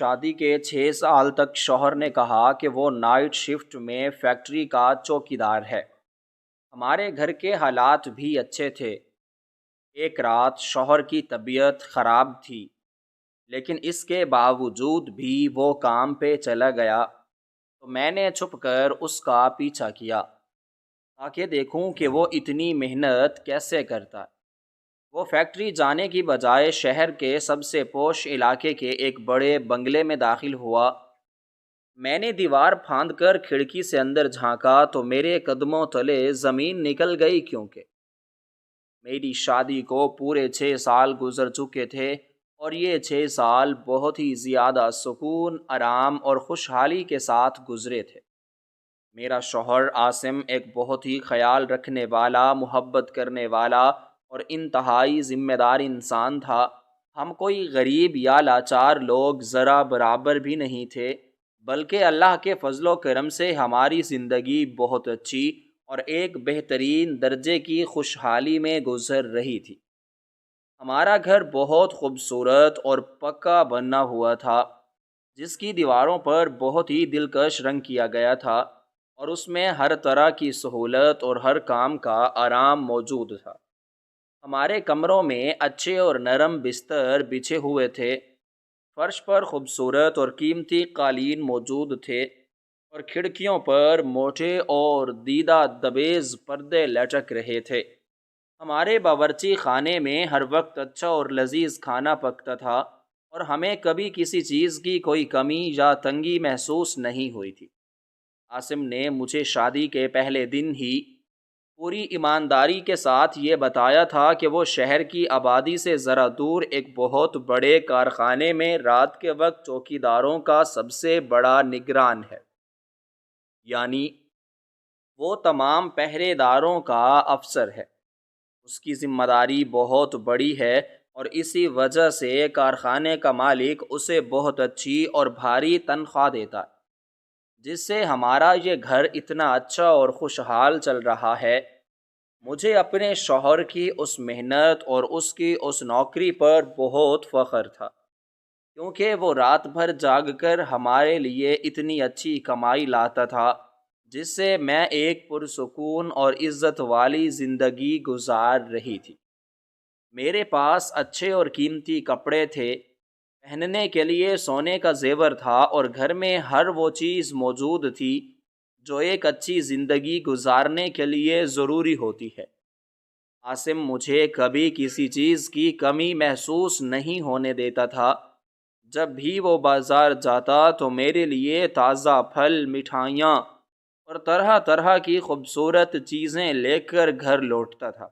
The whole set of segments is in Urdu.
شادی کے 6 سال تک شوہر نے کہا کہ وہ نائٹ شفٹ میں فیکٹری کا چوکیدار ہے۔ ہمارے گھر کے حالات بھی اچھے تھے۔ ایک رات شوہر کی طبیعت خراب تھی، لیکن اس کے باوجود بھی وہ کام پہ چلا گیا، تو میں نے چھپ کر اس کا پیچھا کیا تاکہ دیکھوں کہ وہ اتنی محنت کیسے کرتا ہے۔ وہ فیکٹری جانے کی بجائے شہر کے سب سے پوش علاقے کے ایک بڑے بنگلے میں داخل ہوا۔ میں نے دیوار پھاند کر کھڑکی سے اندر جھانکا تو میرے قدموں تلے زمین نکل گئی، کیونکہ میری شادی کو پورے 6 سال گزر چکے تھے اور یہ 6 سال بہت ہی زیادہ سکون، آرام اور خوشحالی کے ساتھ گزرے تھے۔ میرا شوہر عاصم ایک بہت ہی خیال رکھنے والا، محبت کرنے والا اور انتہائی ذمہ دار انسان تھا۔ ہم کوئی غریب یا لاچار لوگ ذرا برابر بھی نہیں تھے، بلکہ اللہ کے فضل و کرم سے ہماری زندگی بہت اچھی اور ایک بہترین درجے کی خوشحالی میں گزر رہی تھی۔ ہمارا گھر بہت خوبصورت اور پکا بنا ہوا تھا، جس کی دیواروں پر بہت ہی دلکش رنگ کیا گیا تھا، اور اس میں ہر طرح کی سہولت اور ہر کام کا آرام موجود تھا۔ ہمارے کمروں میں اچھے اور نرم بستر بچھے ہوئے تھے، فرش پر خوبصورت اور قیمتی قالین موجود تھے، اور کھڑکیوں پر موٹے اور دیدہ دبیز پردے لٹک رہے تھے۔ ہمارے باورچی خانے میں ہر وقت اچھا اور لذیذ کھانا پکتا تھا، اور ہمیں کبھی کسی چیز کی کوئی کمی یا تنگی محسوس نہیں ہوئی تھی۔ عاصم نے مجھے شادی کے پہلے دن ہی پوری ایمانداری کے ساتھ یہ بتایا تھا کہ وہ شہر کی آبادی سے ذرا دور ایک بہت بڑے کارخانے میں رات کے وقت چوکیداروں کا سب سے بڑا نگران ہے، یعنی وہ تمام پہرے داروں کا افسر ہے۔ اس کی ذمہ داری بہت بڑی ہے، اور اسی وجہ سے کارخانے کا مالک اسے بہت اچھی اور بھاری تنخواہ دیتا ہے، جس سے ہمارا یہ گھر اتنا اچھا اور خوشحال چل رہا ہے۔ مجھے اپنے شوہر کی اس محنت اور اس کی اس نوکری پر بہت فخر تھا، کیونکہ وہ رات بھر جاگ کر ہمارے لیے اتنی اچھی کمائی لاتا تھا، جس سے میں ایک پرسکون اور عزت والی زندگی گزار رہی تھی۔ میرے پاس اچھے اور قیمتی کپڑے تھے، پہننے کے لیے سونے کا زیور تھا، اور گھر میں ہر وہ چیز موجود تھی جو ایک اچھی زندگی گزارنے کے لیے ضروری ہوتی ہے۔ عاصم مجھے کبھی کسی چیز کی کمی محسوس نہیں ہونے دیتا تھا۔ جب بھی وہ بازار جاتا تو میرے لیے تازہ پھل، مٹھائیاں اور طرح طرح کی خوبصورت چیزیں لے کر گھر لوٹتا تھا۔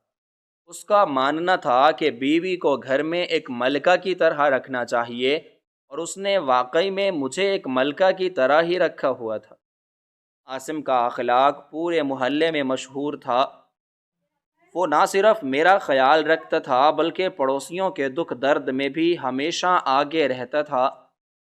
اس کا ماننا تھا کہ بیوی کو گھر میں ایک ملکہ کی طرح رکھنا چاہیے، اور اس نے واقعی میں مجھے ایک ملکہ کی طرح ہی رکھا ہوا تھا۔ عاصم کا اخلاق پورے محلے میں مشہور تھا۔ وہ نہ صرف میرا خیال رکھتا تھا، بلکہ پڑوسیوں کے دکھ درد میں بھی ہمیشہ آگے رہتا تھا۔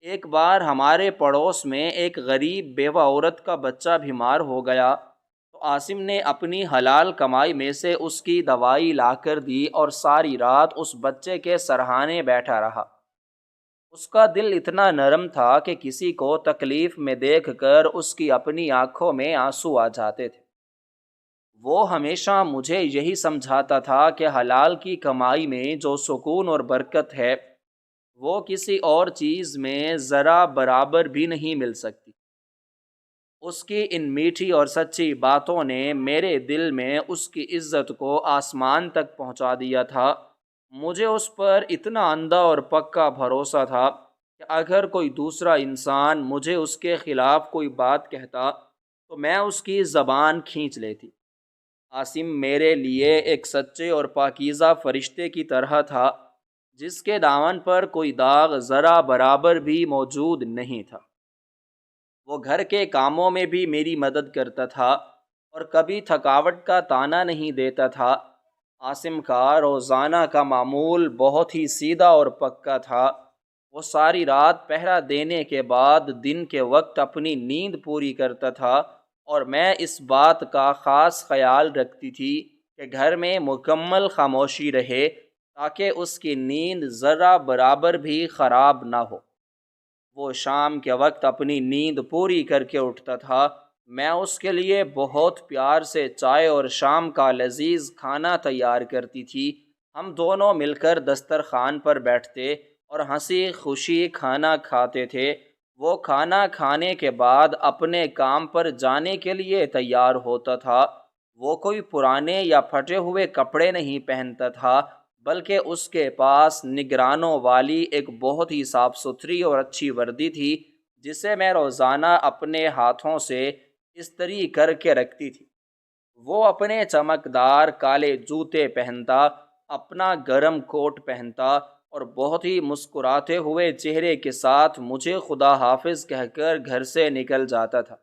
ایک بار ہمارے پڑوس میں ایک غریب بیوہ عورت کا بچہ بیمار ہو گیا، تو عاصم نے اپنی حلال کمائی میں سے اس کی دوائی لا کر دی، اور ساری رات اس بچے کے سرہانے بیٹھا رہا۔ اس کا دل اتنا نرم تھا کہ کسی کو تکلیف میں دیکھ کر اس کی اپنی آنکھوں میں آنسو آ جاتے تھے۔ وہ ہمیشہ مجھے یہی سمجھاتا تھا کہ حلال کی کمائی میں جو سکون اور برکت ہے، وہ کسی اور چیز میں ذرا برابر بھی نہیں مل سکتی۔ اس کی ان میٹھی اور سچی باتوں نے میرے دل میں اس کی عزت کو آسمان تک پہنچا دیا تھا۔ مجھے اس پر اتنا اندھا اور پکا بھروسہ تھا کہ اگر کوئی دوسرا انسان مجھے اس کے خلاف کوئی بات کہتا تو میں اس کی زبان کھینچ لیتی۔ عاصم میرے لیے ایک سچے اور پاکیزہ فرشتے کی طرح تھا، جس کے دامن پر کوئی داغ ذرا برابر بھی موجود نہیں تھا۔ وہ گھر کے کاموں میں بھی میری مدد کرتا تھا، اور کبھی تھکاوٹ کا طعنہ نہیں دیتا تھا۔ عاصم کا روزانہ کا معمول بہت ہی سیدھا اور پکا تھا۔ وہ ساری رات پہرا دینے کے بعد دن کے وقت اپنی نیند پوری کرتا تھا، اور میں اس بات کا خاص خیال رکھتی تھی کہ گھر میں مکمل خاموشی رہے، تاکہ اس کی نیند ذرا برابر بھی خراب نہ ہو۔ وہ وہ شام کے وقت اپنی نیند پوری کر کے اٹھتا تھا۔ میں اس کے لیے بہت پیار سے چائے اور شام کا لذیذ کھانا تیار کرتی تھی۔ ہم دونوں مل کر دسترخوان پر بیٹھتے اور ہنسی خوشی کھانا کھاتے تھے۔ وہ کھانا کھانے کے بعد اپنے کام پر جانے کے لیے تیار ہوتا تھا۔ وہ کوئی پرانے یا پھٹے ہوئے کپڑے نہیں پہنتا تھا، بلکہ اس کے پاس نگرانوں والی ایک بہت ہی صاف ستھری اور اچھی وردی تھی، جسے میں روزانہ اپنے ہاتھوں سے استری کر کے رکھتی تھی۔ وہ اپنے چمکدار کالے جوتے پہنتا، اپنا گرم کوٹ پہنتا اور بہت ہی مسکراتے ہوئے چہرے کے ساتھ مجھے خدا حافظ کہہ کر گھر سے نکل جاتا تھا۔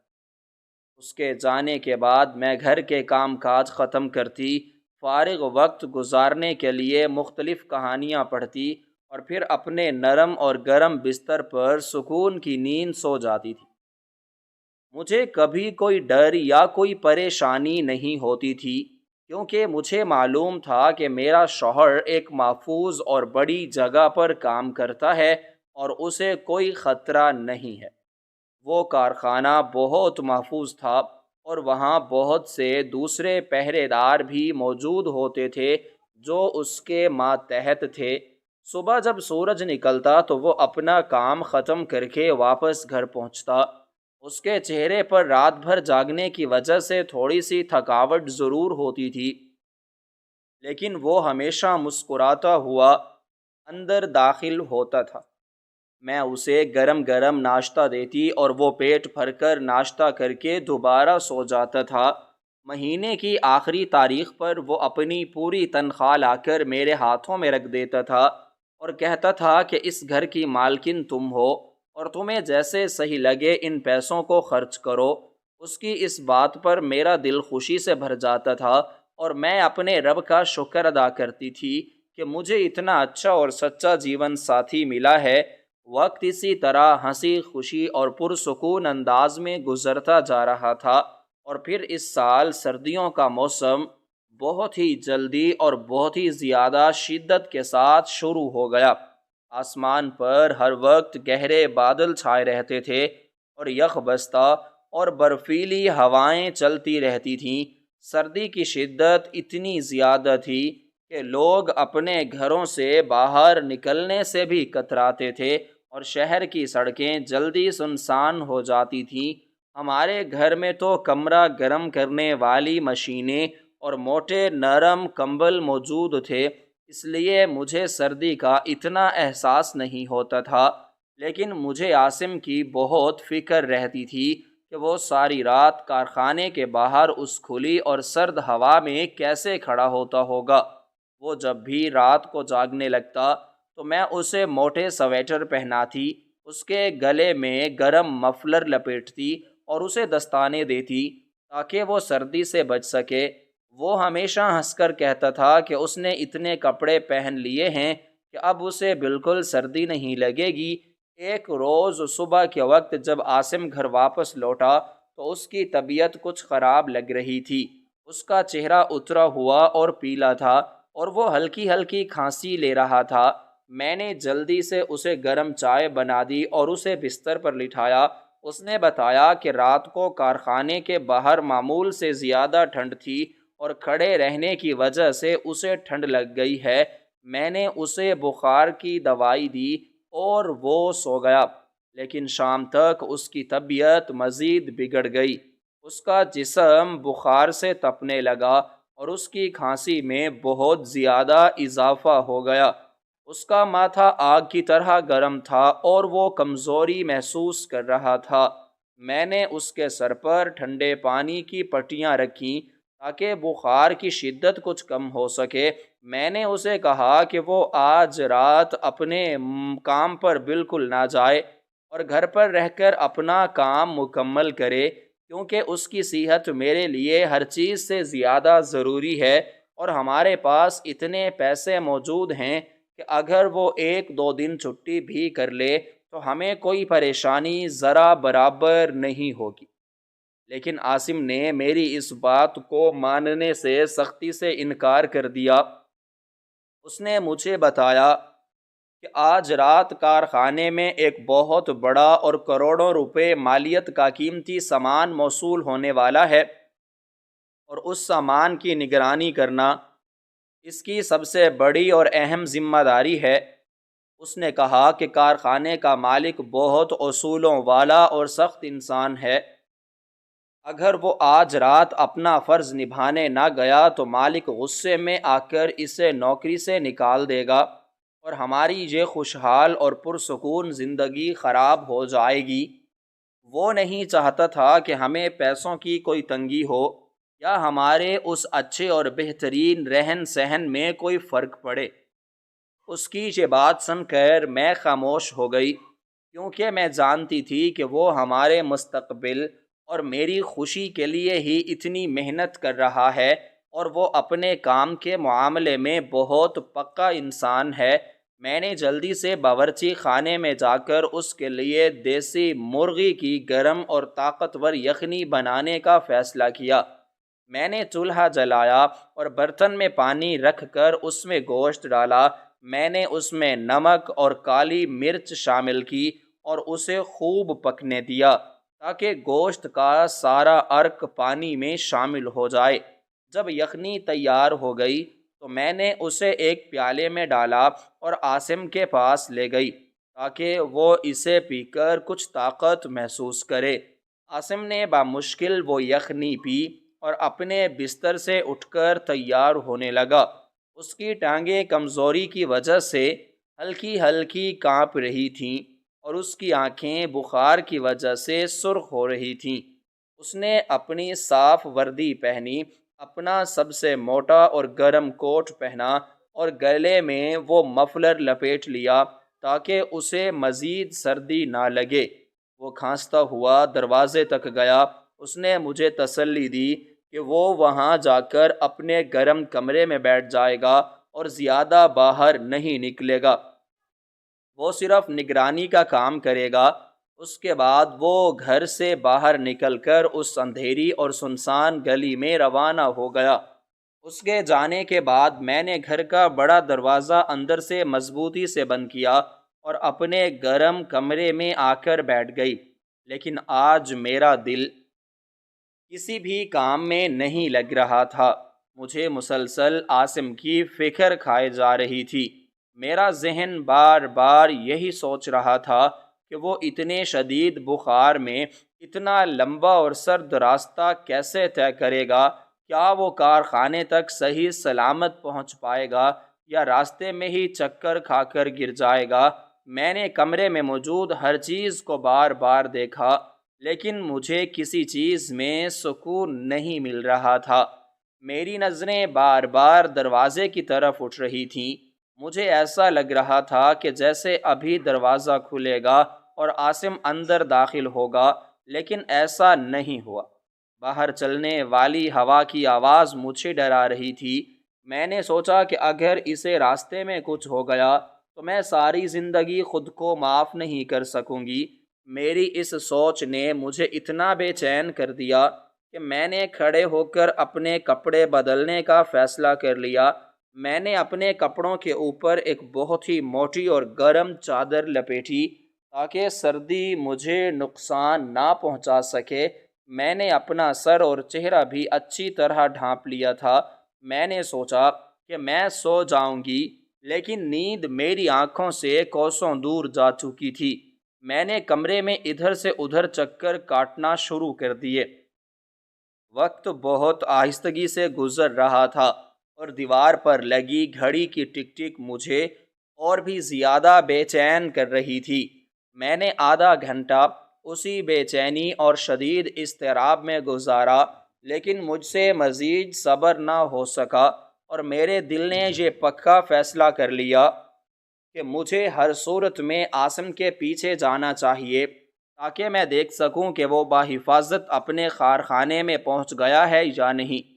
اس کے جانے کے بعد میں گھر کے کام کاج ختم کرتی، فارغ وقت گزارنے کے لیے مختلف کہانیاں پڑھتی اور پھر اپنے نرم اور گرم بستر پر سکون کی نیند سو جاتی تھی۔ مجھے کبھی کوئی ڈر یا کوئی پریشانی نہیں ہوتی تھی، کیونکہ مجھے معلوم تھا کہ میرا شوہر ایک محفوظ اور بڑی جگہ پر کام کرتا ہے اور اسے کوئی خطرہ نہیں ہے۔ وہ کارخانہ بہت محفوظ تھا اور وہاں بہت سے دوسرے پہرے دار بھی موجود ہوتے تھے جو اس کے ماتحت تھے۔ صبح جب سورج نکلتا تو وہ اپنا کام ختم کر کے واپس گھر پہنچتا۔ اس کے چہرے پر رات بھر جاگنے کی وجہ سے تھوڑی سی تھکاوٹ ضرور ہوتی تھی، لیکن وہ ہمیشہ مسکراتا ہوا اندر داخل ہوتا تھا۔ میں اسے گرم گرم ناشتہ دیتی اور وہ پیٹ بھر کر ناشتہ کر کے دوبارہ سو جاتا تھا۔ مہینے کی آخری تاریخ پر وہ اپنی پوری تنخواہ لا کر میرے ہاتھوں میں رکھ دیتا تھا اور کہتا تھا کہ اس گھر کی مالکن تم ہو اور تمہیں جیسے صحیح لگے ان پیسوں کو خرچ کرو۔ اس کی اس بات پر میرا دل خوشی سے بھر جاتا تھا اور میں اپنے رب کا شکر ادا کرتی تھی کہ مجھے اتنا اچھا اور سچا جیون ساتھی ملا ہے۔ وقت اسی طرح ہنسی خوشی اور پرسکون انداز میں گزرتا جا رہا تھا، اور پھر اس سال سردیوں کا موسم بہت ہی جلدی اور بہت ہی زیادہ شدت کے ساتھ شروع ہو گیا۔ آسمان پر ہر وقت گہرے بادل چھائے رہتے تھے اور یخ بستہ اور برفیلی ہوائیں چلتی رہتی تھیں۔ سردی کی شدت اتنی زیادہ تھی کہ لوگ اپنے گھروں سے باہر نکلنے سے بھی کتراتے تھے اور شہر کی سڑکیں جلدی سنسان ہو جاتی تھیں۔ ہمارے گھر میں تو کمرہ گرم کرنے والی مشینیں اور موٹے نرم کمبل موجود تھے، اس لیے مجھے سردی کا اتنا احساس نہیں ہوتا تھا، لیکن مجھے عاصم کی بہت فکر رہتی تھی کہ وہ ساری رات کارخانے کے باہر اس کھلی اور سرد ہوا میں کیسے کھڑا ہوتا ہوگا۔ وہ جب بھی رات کو جاگنے لگتا تو میں اسے موٹے سویٹر پہناتی، اس کے گلے میں گرم مفلر لپیٹتی اور اسے دستانے دیتی تاکہ وہ سردی سے بچ سکے۔ وہ ہمیشہ ہنس کر کہتا تھا کہ اس نے اتنے کپڑے پہن لیے ہیں کہ اب اسے بالکل سردی نہیں لگے گی۔ ایک روز صبح کے وقت جب عاصم گھر واپس لوٹا تو اس کی طبیعت کچھ خراب لگ رہی تھی۔ اس کا چہرہ اترا ہوا اور پیلا تھا اور وہ ہلکی ہلکی کھانسی لے رہا تھا۔ میں نے جلدی سے اسے گرم چائے بنا دی اور اسے بستر پر لٹایا۔ اس نے بتایا کہ رات کو کارخانے کے باہر معمول سے زیادہ ٹھنڈ تھی اور کھڑے رہنے کی وجہ سے اسے ٹھنڈ لگ گئی ہے۔ میں نے اسے بخار کی دوائی دی اور وہ سو گیا، لیکن شام تک اس کی طبیعت مزید بگڑ گئی۔ اس کا جسم بخار سے تپنے لگا اور اس کی کھانسی میں بہت زیادہ اضافہ ہو گیا۔ اس کا ماتھا آگ کی طرح گرم تھا اور وہ کمزوری محسوس کر رہا تھا۔ میں نے اس کے سر پر ٹھنڈے پانی کی پٹیاں رکھیں تاکہ بخار کی شدت کچھ کم ہو سکے۔ میں نے اسے کہا کہ وہ آج رات اپنے کام پر بالکل نہ جائے اور گھر پر رہ کر اپنا کام مکمل کرے، کیونکہ اس کی صحت میرے لیے ہر چیز سے زیادہ ضروری ہے اور ہمارے پاس اتنے پیسے موجود ہیں کہ اگر وہ 1-2 دن چھٹی بھی کر لے تو ہمیں کوئی پریشانی ذرا برابر نہیں ہوگی۔ لیکن عاصم نے میری اس بات کو ماننے سے سختی سے انکار کر دیا۔ اس نے مجھے بتایا کہ آج رات کارخانے میں ایک بہت بڑا اور کروڑوں روپے مالیت کا قیمتی سامان موصول ہونے والا ہے، اور اس سامان کی نگرانی کرنا اس کی سب سے بڑی اور اہم ذمہ داری ہے۔ اس نے کہا کہ کارخانے کا مالک بہت اصولوں والا اور سخت انسان ہے۔ اگر وہ آج رات اپنا فرض نبھانے نہ گیا تو مالک غصے میں آ کر اسے نوکری سے نکال دے گا، اور ہماری یہ خوشحال اور پرسکون زندگی خراب ہو جائے گی۔ وہ نہیں چاہتا تھا کہ ہمیں پیسوں کی کوئی تنگی ہو یا ہمارے اس اچھے اور بہترین رہن سہن میں کوئی فرق پڑے۔ اس کی یہ بات سن کر میں خاموش ہو گئی، کیونکہ میں جانتی تھی کہ وہ ہمارے مستقبل اور میری خوشی کے لیے ہی اتنی محنت کر رہا ہے، اور وہ اپنے کام کے معاملے میں بہت پکا انسان ہے۔ میں نے جلدی سے باورچی خانے میں جا کر اس کے لیے دیسی مرغی کی گرم اور طاقتور یخنی بنانے کا فیصلہ کیا۔ میں نے چولہا جلایا اور برتن میں پانی رکھ کر اس میں گوشت ڈالا۔ میں نے اس میں نمک اور کالی مرچ شامل کی اور اسے خوب پکنے دیا تاکہ گوشت کا سارا عرق پانی میں شامل ہو جائے۔ جب یخنی تیار ہو گئی تو میں نے اسے ایک پیالے میں ڈالا اور عاصم کے پاس لے گئی تاکہ وہ اسے پی کر کچھ طاقت محسوس کرے۔ عاصم نے بامشکل وہ یخنی پی اور اپنے بستر سے اٹھ کر تیار ہونے لگا۔ اس کی ٹانگیں کمزوری کی وجہ سے ہلکی ہلکی کانپ رہی تھیں، اور اس کی آنکھیں بخار کی وجہ سے سرخ ہو رہی تھیں۔ اس نے اپنی صاف وردی پہنی، اپنا سب سے موٹا اور گرم کوٹ پہنا اور گلے میں وہ مفلر لپیٹ لیا تاکہ اسے مزید سردی نہ لگے۔ وہ کھانستا ہوا دروازے تک گیا۔ اس نے مجھے تسلی دی کہ وہ وہاں جا کر اپنے گرم کمرے میں بیٹھ جائے گا اور زیادہ باہر نہیں نکلے گا۔ وہ صرف نگرانی کا کام کرے گا۔ اس کے بعد وہ گھر سے باہر نکل کر اس اندھیری اور سنسان گلی میں روانہ ہو گیا۔ اس کے جانے کے بعد میں نے گھر کا بڑا دروازہ اندر سے مضبوطی سے بند کیا اور اپنے گرم کمرے میں آ کر بیٹھ گئی۔ لیکن آج میرا دل کسی بھی کام میں نہیں لگ رہا تھا۔ مجھے مسلسل عاصم کی فکر کھائے جا رہی تھی۔ میرا ذہن بار بار یہی سوچ رہا تھا کہ وہ اتنے شدید بخار میں اتنا لمبا اور سرد راستہ کیسے طے کرے گا؟ کیا وہ کارخانے تک صحیح سلامت پہنچ پائے گا یا راستے میں ہی چکر کھا کر گر جائے گا؟ میں نے کمرے میں موجود ہر چیز کو بار بار دیکھا، لیکن مجھے کسی چیز میں سکون نہیں مل رہا تھا۔ میری نظریں بار بار دروازے کی طرف اٹھ رہی تھیں۔ مجھے ایسا لگ رہا تھا کہ جیسے ابھی دروازہ کھلے گا اور عاصم اندر داخل ہوگا، لیکن ایسا نہیں ہوا۔ باہر چلنے والی ہوا کی آواز مجھے ڈرا رہی تھی۔ میں نے سوچا کہ اگر اسے راستے میں کچھ ہو گیا تو میں ساری زندگی خود کو معاف نہیں کر سکوں گی۔ میری اس سوچ نے مجھے اتنا بے چین کر دیا کہ میں نے کھڑے ہو کر اپنے کپڑے بدلنے کا فیصلہ کر لیا۔ میں نے اپنے کپڑوں کے اوپر ایک بہت ہی موٹی اور گرم چادر لپیٹی تاکہ سردی مجھے نقصان نہ پہنچا سکے۔ میں نے اپنا سر اور چہرہ بھی اچھی طرح ڈھانپ لیا تھا۔ میں نے سوچا کہ میں سو جاؤں گی، لیکن نیند میری آنکھوں سے کوسوں دور جا چکی تھی۔ میں نے کمرے میں ادھر سے ادھر چکر کاٹنا شروع کر دیے۔ وقت بہت آہستگی سے گزر رہا تھا اور دیوار پر لگی گھڑی کی ٹک ٹک مجھے اور بھی زیادہ بے چین کر رہی تھی۔ میں نے آدھا گھنٹہ اسی بے چینی اور شدید اضطراب میں گزارا، لیکن مجھ سے مزید صبر نہ ہو سکا، اور میرے دل نے یہ پکا فیصلہ کر لیا کہ مجھے ہر صورت میں عاصم کے پیچھے جانا چاہیے تاکہ میں دیکھ سکوں کہ وہ بحفاظت اپنے کارخانے میں پہنچ گیا ہے یا نہیں۔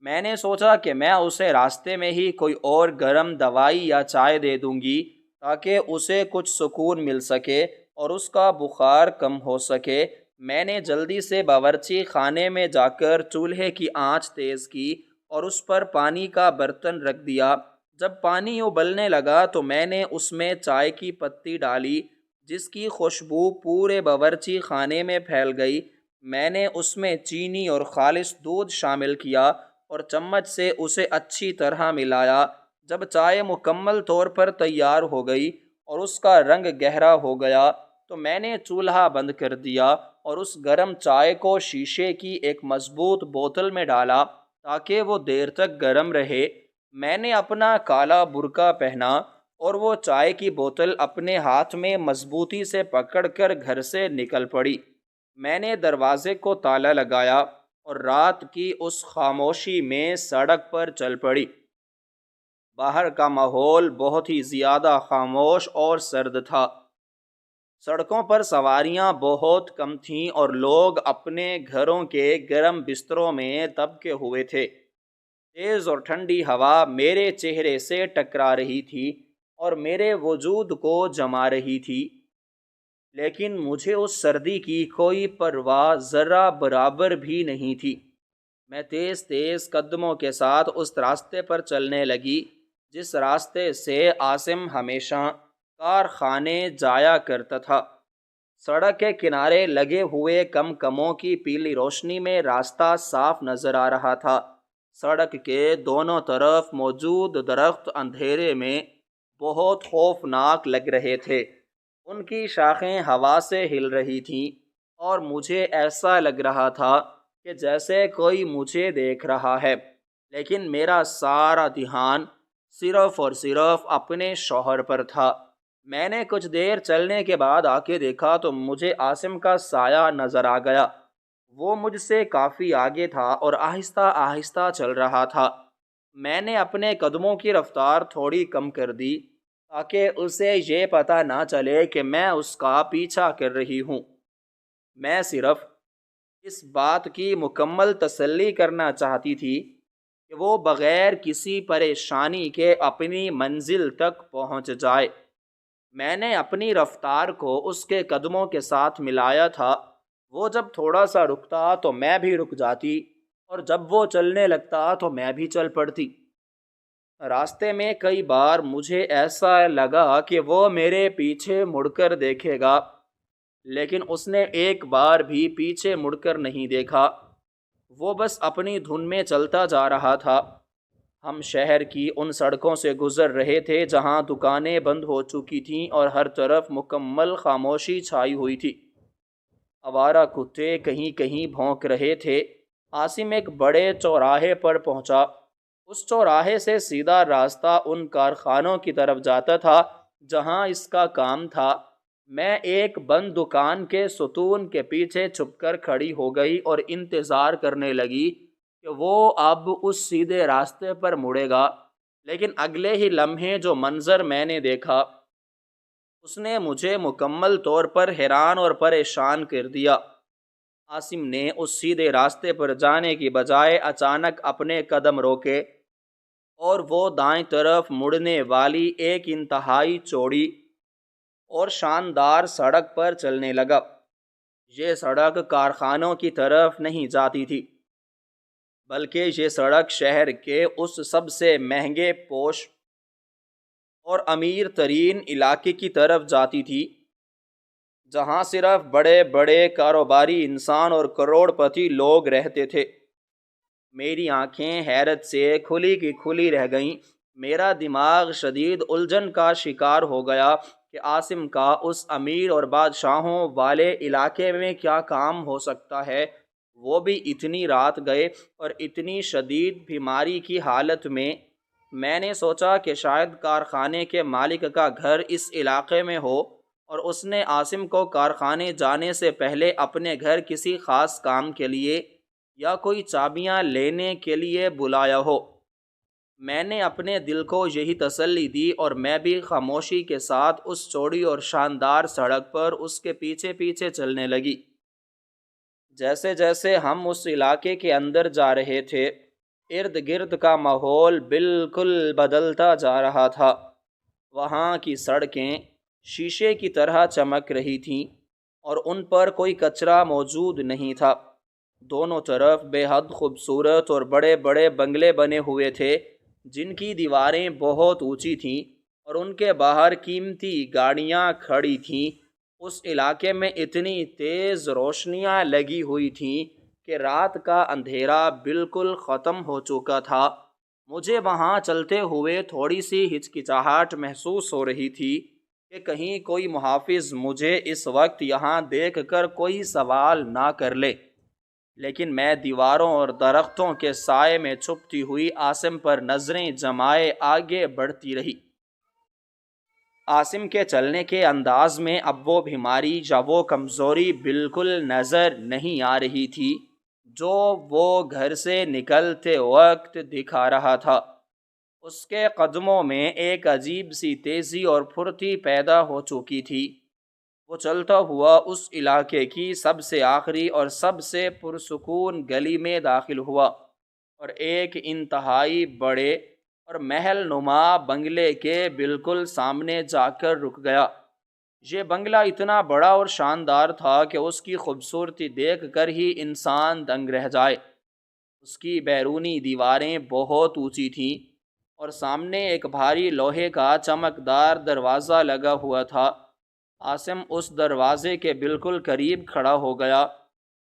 میں نے سوچا کہ میں اسے راستے میں ہی کوئی اور گرم دوائی یا چائے دے دوں گی تاکہ اسے کچھ سکون مل سکے اور اس کا بخار کم ہو سکے۔ میں نے جلدی سے باورچی خانے میں جا کر چولہے کی آنچ تیز کی اور اس پر پانی کا برتن رکھ دیا۔ جب پانی ابلنے لگا تو میں نے اس میں چائے کی پتی ڈالی، جس کی خوشبو پورے باورچی خانے میں پھیل گئی۔ میں نے اس میں چینی اور خالص دودھ شامل کیا اور چمچ سے اسے اچھی طرح ملایا۔ جب چائے مکمل طور پر تیار ہو گئی اور اس کا رنگ گہرا ہو گیا تو میں نے چولہا بند کر دیا اور اس گرم چائے کو شیشے کی ایک مضبوط بوتل میں ڈالا تاکہ وہ دیر تک گرم رہے۔ میں نے اپنا کالا برقع پہنا اور وہ چائے کی بوتل اپنے ہاتھ میں مضبوطی سے پکڑ کر گھر سے نکل پڑی۔ میں نے دروازے کو تالا لگایا اور رات کی اس خاموشی میں سڑک پر چل پڑی۔ باہر کا ماحول بہت ہی زیادہ خاموش اور سرد تھا۔ سڑکوں پر سواریاں بہت کم تھیں اور لوگ اپنے گھروں کے گرم بستروں میں دبکے ہوئے تھے۔ تیز اور ٹھنڈی ہوا میرے چہرے سے ٹکرا رہی تھی اور میرے وجود کو جما رہی تھی، لیکن مجھے اس سردی کی کوئی پرواہ ذرہ برابر بھی نہیں تھی۔ میں تیز تیز قدموں کے ساتھ اس راستے پر چلنے لگی جس راستے سے عاصم ہمیشہ کارخانے جایا کرتا تھا۔ سڑک کے کنارے لگے ہوئے کمکموں کی پیلی روشنی میں راستہ صاف نظر آ رہا تھا۔ سڑک کے دونوں طرف موجود درخت اندھیرے میں بہت خوفناک لگ رہے تھے۔ ان کی شاخیں ہوا سے ہل رہی تھیں اور مجھے ایسا لگ رہا تھا کہ جیسے کوئی مجھے دیکھ رہا ہے، لیکن میرا سارا دھیان صرف اور صرف اپنے شوہر پر تھا۔ میں نے کچھ دیر چلنے کے بعد آ کے دیکھا تو مجھے عاصم کا سایہ نظر آ گیا۔ وہ مجھ سے کافی آگے تھا اور آہستہ آہستہ چل رہا تھا۔ میں نے اپنے قدموں کی رفتار تھوڑی کم کر دی تاکہ اسے یہ پتہ نہ چلے کہ میں اس کا پیچھا کر رہی ہوں۔ میں صرف اس بات کی مکمل تسلی کرنا چاہتی تھی کہ وہ بغیر کسی پریشانی کے اپنی منزل تک پہنچ جائے۔ میں نے اپنی رفتار کو اس کے قدموں کے ساتھ ملایا تھا۔ وہ جب تھوڑا سا رکتا تو میں بھی رک جاتی اور جب وہ چلنے لگتا تو میں بھی چل پڑتی۔ راستے میں کئی بار مجھے ایسا لگا کہ وہ میرے پیچھے مڑ کر دیکھے گا، لیکن اس نے ایک بار بھی پیچھے مڑ کر نہیں دیکھا۔ وہ بس اپنی دھن میں چلتا جا رہا تھا۔ ہم شہر کی ان سڑکوں سے گزر رہے تھے جہاں دکانیں بند ہو چکی تھیں اور ہر طرف مکمل خاموشی چھائی ہوئی تھی۔ آوارہ کتے کہیں کہیں بھونک رہے تھے۔ عاصم ایک بڑے چوراہے پر پہنچا۔ اس چوراہے سے سیدھا راستہ ان کارخانوں کی طرف جاتا تھا جہاں اس کا کام تھا۔ میں ایک بند دکان کے ستون کے پیچھے چھپ کر کھڑی ہو گئی اور انتظار کرنے لگی کہ وہ اب اس سیدھے راستے پر مڑے گا، لیکن اگلے ہی لمحے جو منظر میں نے دیکھا اس نے مجھے مکمل طور پر حیران اور پریشان کر دیا۔ عاصم نے اس سیدھے راستے پر جانے کی بجائے اچانک اپنے قدم روکے اور وہ دائیں طرف مڑنے والی ایک انتہائی چوڑی اور شاندار سڑک پر چلنے لگا۔ یہ سڑک کارخانوں کی طرف نہیں جاتی تھی، بلکہ یہ سڑک شہر کے اس سب سے مہنگے پوش اور امیر ترین علاقے کی طرف جاتی تھی جہاں صرف بڑے بڑے کاروباری انسان اور کروڑ پتی لوگ رہتے تھے۔ میری آنکھیں حیرت سے کھلی کی کھلی رہ گئیں۔ میرا دماغ شدید الجھن کا شکار ہو گیا کہ عاصم کا اس امیر اور بادشاہوں والے علاقے میں کیا کام ہو سکتا ہے، وہ بھی اتنی رات گئے اور اتنی شدید بیماری کی حالت میں۔ میں نے سوچا کہ شاید کارخانے کے مالک کا گھر اس علاقے میں ہو اور اس نے عاصم کو کارخانے جانے سے پہلے اپنے گھر کسی خاص کام کے لیے یا کوئی چابیاں لینے کے لیے بلایا ہو۔ میں نے اپنے دل کو یہی تسلی دی اور میں بھی خاموشی کے ساتھ اس چوڑی اور شاندار سڑک پر اس کے پیچھے پیچھے چلنے لگی۔ جیسے جیسے ہم اس علاقے کے اندر جا رہے تھے، ارد گرد کا ماحول بالکل بدلتا جا رہا تھا۔ وہاں کی سڑکیں شیشے کی طرح چمک رہی تھیں اور ان پر کوئی کچرا موجود نہیں تھا۔ دونوں طرف بے حد خوبصورت اور بڑے بڑے بنگلے بنے ہوئے تھے جن کی دیواریں بہت اونچی تھیں اور ان کے باہر قیمتی گاڑیاں کھڑی تھیں۔ اس علاقے میں اتنی تیز روشنیاں لگی ہوئی تھیں کہ رات کا اندھیرا بالکل ختم ہو چکا تھا۔ مجھے وہاں چلتے ہوئے تھوڑی سی ہچکچاہٹ محسوس ہو رہی تھی کہ کہیں کوئی محافظ مجھے اس وقت یہاں دیکھ کر کوئی سوال نہ کر لے، لیکن میں دیواروں اور درختوں کے سائے میں چھپتی ہوئی عاصم پر نظریں جمائے آگے بڑھتی رہی۔ عاصم کے چلنے کے انداز میں اب وہ بیماری یا وہ کمزوری بالکل نظر نہیں آ رہی تھی جو وہ گھر سے نکلتے وقت دکھا رہا تھا۔ اس کے قدموں میں ایک عجیب سی تیزی اور پھرتی پیدا ہو چکی تھی۔ وہ چلتا ہوا اس علاقے کی سب سے آخری اور سب سے پرسکون گلی میں داخل ہوا اور ایک انتہائی بڑے اور محل نما بنگلے کے بالکل سامنے جا کر رک گیا۔ یہ بنگلہ اتنا بڑا اور شاندار تھا کہ اس کی خوبصورتی دیکھ کر ہی انسان دنگ رہ جائے۔ اس کی بیرونی دیواریں بہت اونچی تھیں اور سامنے ایک بھاری لوہے کا چمکدار دروازہ لگا ہوا تھا۔ عاصم اس دروازے کے بالکل قریب کھڑا ہو گیا۔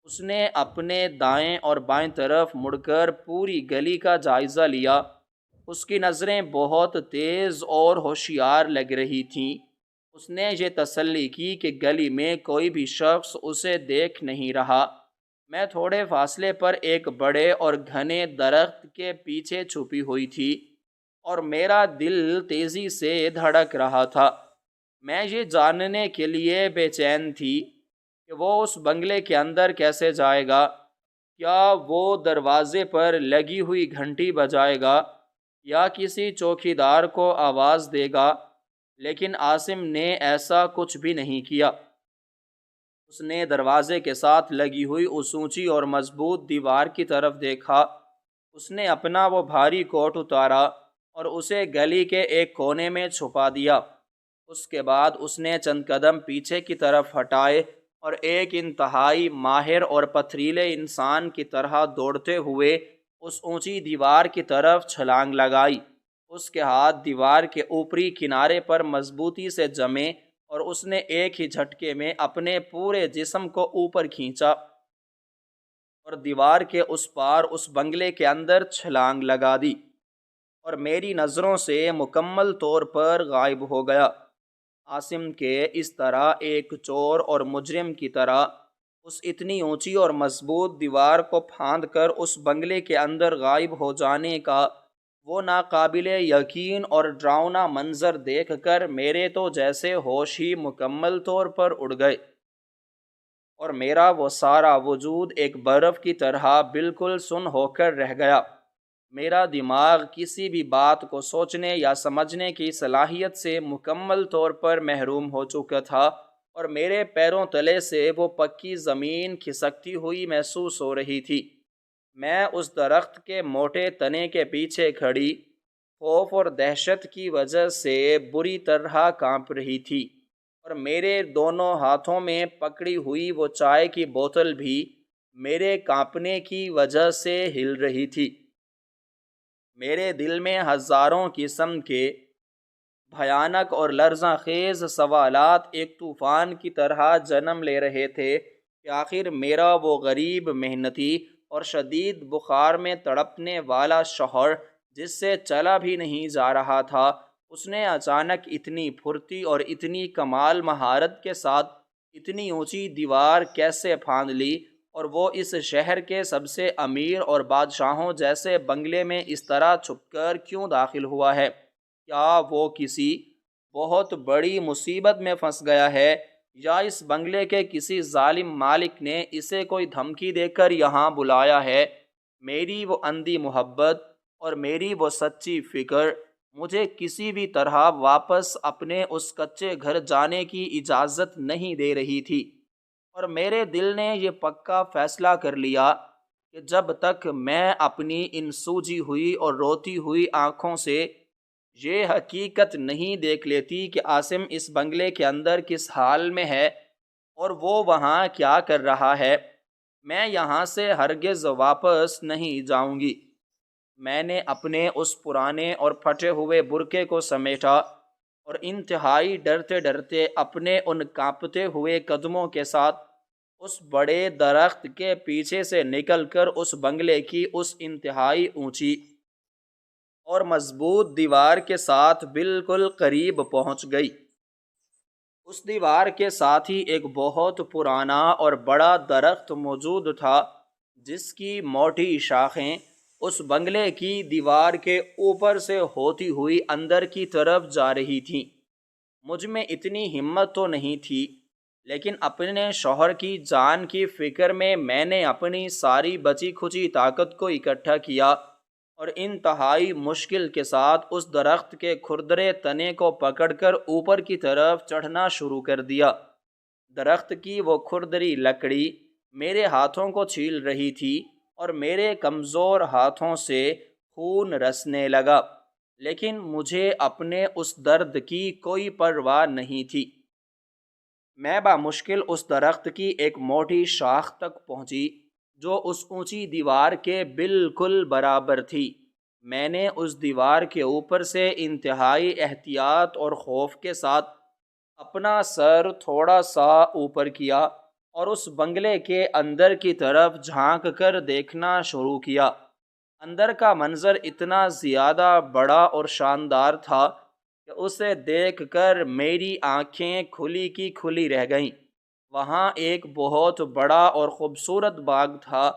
اس نے اپنے دائیں اور بائیں طرف مڑ کر پوری گلی کا جائزہ لیا۔ اس کی نظریں بہت تیز اور ہوشیار لگ رہی تھیں۔ اس نے یہ تسلی کی کہ گلی میں کوئی بھی شخص اسے دیکھ نہیں رہا۔ میں تھوڑے فاصلے پر ایک بڑے اور گھنے درخت کے پیچھے چھپی ہوئی تھی اور میرا دل تیزی سے دھڑک رہا تھا۔ میں یہ جاننے کے لیے بے چین تھی کہ وہ اس بنگلے کے اندر کیسے جائے گا۔ کیا وہ دروازے پر لگی ہوئی گھنٹی بجائے گا یا کسی چوکیدار کو آواز دے گا؟ لیکن عاصم نے ایسا کچھ بھی نہیں کیا۔ اس نے دروازے کے ساتھ لگی ہوئی اس اونچی اور مضبوط دیوار کی طرف دیکھا۔ اس نے اپنا وہ بھاری کوٹ اتارا اور اسے گلی کے ایک کونے میں چھپا دیا۔ اس کے بعد اس نے چند قدم پیچھے کی طرف ہٹائے اور ایک انتہائی ماہر اور پتھریلے انسان کی طرح دوڑتے ہوئے اس اونچی دیوار کی طرف چھلانگ لگائی۔ اس کے ہاتھ دیوار کے اوپری کنارے پر مضبوطی سے جمے اور اس نے ایک ہی جھٹکے میں اپنے پورے جسم کو اوپر کھینچا اور دیوار کے اس پار اس بنگلے کے اندر چھلانگ لگا دی اور میری نظروں سے مکمل طور پر غائب ہو گیا۔ عاصم کے اس طرح ایک چور اور مجرم کی طرح اس اتنی اونچی اور مضبوط دیوار کو پھاند کر اس بنگلے کے اندر غائب ہو جانے کا وہ ناقابل یقین اور ڈراؤنا منظر دیکھ کر میرے تو جیسے ہوش ہی مکمل طور پر اڑ گئے اور میرا وہ سارا وجود ایک برف کی طرح بالکل سن ہو کر رہ گیا۔ میرا دماغ کسی بھی بات کو سوچنے یا سمجھنے کی صلاحیت سے مکمل طور پر محروم ہو چکا تھا اور میرے پیروں تلے سے وہ پکی زمین کھسکتی ہوئی محسوس ہو رہی تھی۔ میں اس درخت کے موٹے تنے کے پیچھے کھڑی خوف اور دہشت کی وجہ سے بری طرح کانپ رہی تھی اور میرے دونوں ہاتھوں میں پکڑی ہوئی وہ چائے کی بوتل بھی میرے کانپنے کی وجہ سے ہل رہی تھی۔ میرے دل میں ہزاروں قسم کے بھیانک اور لرزاں خیز سوالات ایک طوفان کی طرح جنم لے رہے تھے کہ آخر میرا وہ غریب محنتی اور شدید بخار میں تڑپنے والا شوہر جس سے چلا بھی نہیں جا رہا تھا، اس نے اچانک اتنی پھرتی اور اتنی کمال مہارت کے ساتھ اتنی اونچی دیوار کیسے پھاند لی اور وہ اس شہر کے سب سے امیر اور بادشاہوں جیسے بنگلے میں اس طرح چھپ کر کیوں داخل ہوا ہے؟ کیا وہ کسی بہت بڑی مصیبت میں پھنس گیا ہے یا اس بنگلے کے کسی ظالم مالک نے اسے کوئی دھمکی دے کر یہاں بلایا ہے؟ میری وہ اندھی محبت اور میری وہ سچی فکر مجھے کسی بھی طرح واپس اپنے اس کچے گھر جانے کی اجازت نہیں دے رہی تھی اور میرے دل نے یہ پکا فیصلہ کر لیا کہ جب تک میں اپنی ان سوجی ہوئی اور روتی ہوئی آنکھوں سے یہ حقیقت نہیں دیکھ لیتی کہ عاصم اس بنگلے کے اندر کس حال میں ہے اور وہ وہاں کیا کر رہا ہے، میں یہاں سے ہرگز واپس نہیں جاؤں گی۔ میں نے اپنے اس پرانے اور پھٹے ہوئے برقعے کو سمیٹا اور انتہائی ڈرتے ڈرتے اپنے ان کانپتے ہوئے قدموں کے ساتھ اس بڑے درخت کے پیچھے سے نکل کر اس بنگلے کی اس انتہائی اونچی اور مضبوط دیوار کے ساتھ بالکل قریب پہنچ گئی۔ اس دیوار کے ساتھ ہی ایک بہت پرانا اور بڑا درخت موجود تھا، جس کی موٹی شاخیں اس بنگلے کی دیوار کے اوپر سے ہوتی ہوئی اندر کی طرف جا رہی تھیں۔ مجھ میں اتنی ہمت تو نہیں تھی، لیکن اپنے شوہر کی جان کی فکر میں نے اپنی ساری بچی کھچی طاقت کو اکٹھا کیا اور انتہائی مشکل کے ساتھ اس درخت کے کھردرے تنے کو پکڑ کر اوپر کی طرف چڑھنا شروع کر دیا۔ درخت کی وہ کھردری لکڑی میرے ہاتھوں کو چھیل رہی تھی اور میرے کمزور ہاتھوں سے خون رسنے لگا، لیکن مجھے اپنے اس درد کی کوئی پرواہ نہیں تھی۔ میں بامشکل اس درخت کی ایک موٹی شاخ تک پہنچی جو اس اونچی دیوار کے بالکل برابر تھی۔ میں نے اس دیوار کے اوپر سے انتہائی احتیاط اور خوف کے ساتھ اپنا سر تھوڑا سا اوپر کیا اور اس بنگلے کے اندر کی طرف جھانک کر دیکھنا شروع کیا۔ اندر کا منظر اتنا زیادہ بڑا اور شاندار تھا کہ اسے دیکھ کر میری آنکھیں کھلی کی کھلی رہ گئیں۔ وہاں ایک بہت بڑا اور خوبصورت باغ تھا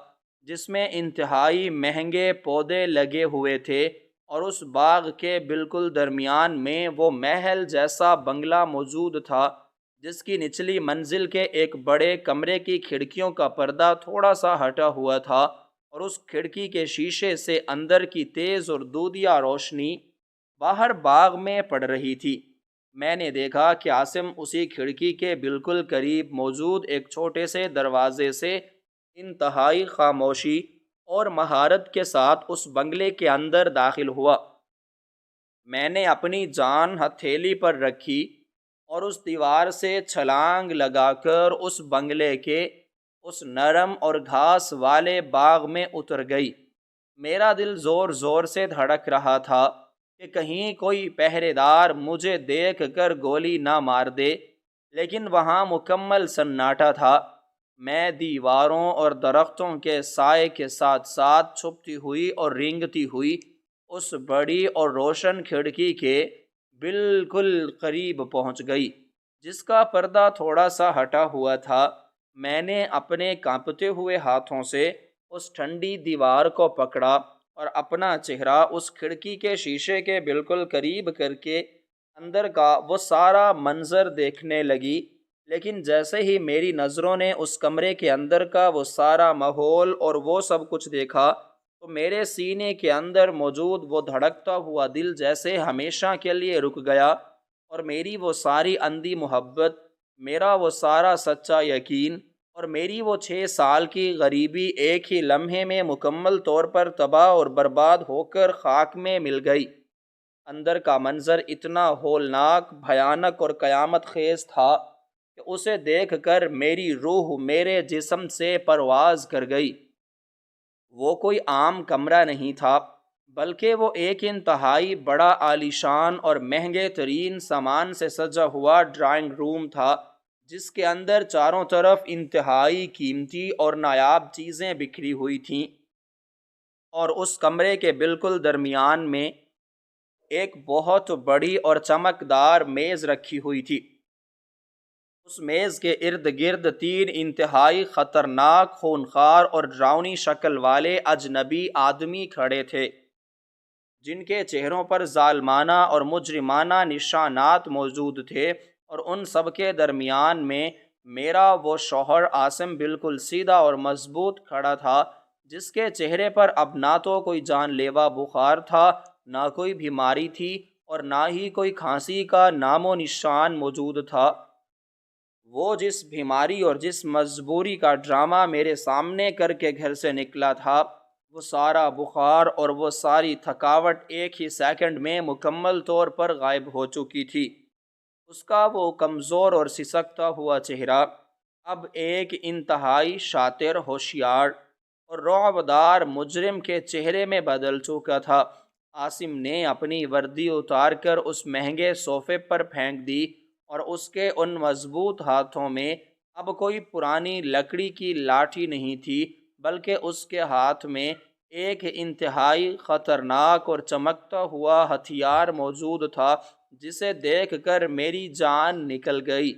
جس میں انتہائی مہنگے پودے لگے ہوئے تھے، اور اس باغ کے بالکل درمیان میں وہ محل جیسا بنگلہ موجود تھا جس کی نچلی منزل کے ایک بڑے کمرے کی کھڑکیوں کا پردہ تھوڑا سا ہٹا ہوا تھا، اور اس کھڑکی کے شیشے سے اندر کی تیز اور دودھیا روشنی باہر باغ میں پڑ رہی تھی۔ میں نے دیکھا کہ عاصم اسی کھڑکی کے بالکل قریب موجود ایک چھوٹے سے دروازے سے انتہائی خاموشی اور مہارت کے ساتھ اس بنگلے کے اندر داخل ہوا۔ میں نے اپنی جان ہتھیلی پر رکھی اور اس دیوار سے چھلانگ لگا کر اس بنگلے کے اس نرم اور گھاس والے باغ میں اتر گئی۔ میرا دل زور زور سے دھڑک رہا تھا کہ کہیں کوئی پہرے دار مجھے دیکھ کر گولی نہ مار دے، لیکن وہاں مکمل سناٹا تھا۔ میں دیواروں اور درختوں کے سائے کے ساتھ ساتھ چھپتی ہوئی اور رینگتی ہوئی اس بڑی اور روشن کھڑکی کے بالکل قریب پہنچ گئی، جس کا پردہ تھوڑا سا ہٹا ہوا تھا۔ میں نے اپنے کانپتے ہوئے ہاتھوں سے اس ٹھنڈی دیوار کو پکڑا اور اپنا چہرہ اس کھڑکی کے شیشے کے بالکل قریب کر کے اندر کا وہ سارا منظر دیکھنے لگی، لیکن جیسے ہی میری نظروں نے اس کمرے کے اندر کا وہ سارا ماحول اور وہ سب کچھ دیکھا تو میرے سینے کے اندر موجود وہ دھڑکتا ہوا دل جیسے ہمیشہ کے لیے رک گیا، اور میری وہ ساری اندھی محبت، میرا وہ سارا سچا یقین اور میری وہ 6 سال کی غریبی ایک ہی لمحے میں مکمل طور پر تباہ اور برباد ہو کر خاک میں مل گئی۔ اندر کا منظر اتنا ہولناک، بھیانک اور قیامت خیز تھا کہ اسے دیکھ کر میری روح میرے جسم سے پرواز کر گئی۔ وہ کوئی عام کمرہ نہیں تھا، بلکہ وہ ایک انتہائی بڑا عالیشان اور مہنگے ترین سامان سے سجا ہوا ڈرائنگ روم تھا، جس کے اندر چاروں طرف انتہائی قیمتی اور نایاب چیزیں بکھری ہوئی تھیں، اور اس کمرے کے بالکل درمیان میں ایک بہت بڑی اور چمکدار میز رکھی ہوئی تھی۔ اس میز کے ارد گرد 3 انتہائی خطرناک، خونخوار اور ڈراؤنی شکل والے اجنبی آدمی کھڑے تھے، جن کے چہروں پر ظالمانہ اور مجرمانہ نشانات موجود تھے، اور ان سب کے درمیان میں میرا وہ شوہر عاصم بالکل سیدھا اور مضبوط کھڑا تھا، جس کے چہرے پر اب نہ تو کوئی جان لیوا بخار تھا، نہ کوئی بیماری تھی، اور نہ ہی کوئی کھانسی کا نام و نشان موجود تھا۔ وہ جس بیماری اور جس مجبوری کا ڈرامہ میرے سامنے کر کے گھر سے نکلا تھا، وہ سارا بخار اور وہ ساری تھکاوٹ ایک ہی سیکنڈ میں مکمل طور پر غائب ہو چکی تھی۔ اس کا وہ کمزور اور سسکتا ہوا چہرہ اب ایک انتہائی شاطر، ہوشیار اور رعبدار مجرم کے چہرے میں بدل چکا تھا۔ عاصم نے اپنی وردی اتار کر اس مہنگے صوفے پر پھینک دی اور اس کے ان مضبوط ہاتھوں میں اب کوئی پرانی لکڑی کی لاٹھی نہیں تھی، بلکہ اس کے ہاتھ میں ایک انتہائی خطرناک اور چمکتا ہوا ہتھیار موجود تھا، جسے دیکھ کر میری جان نکل گئی۔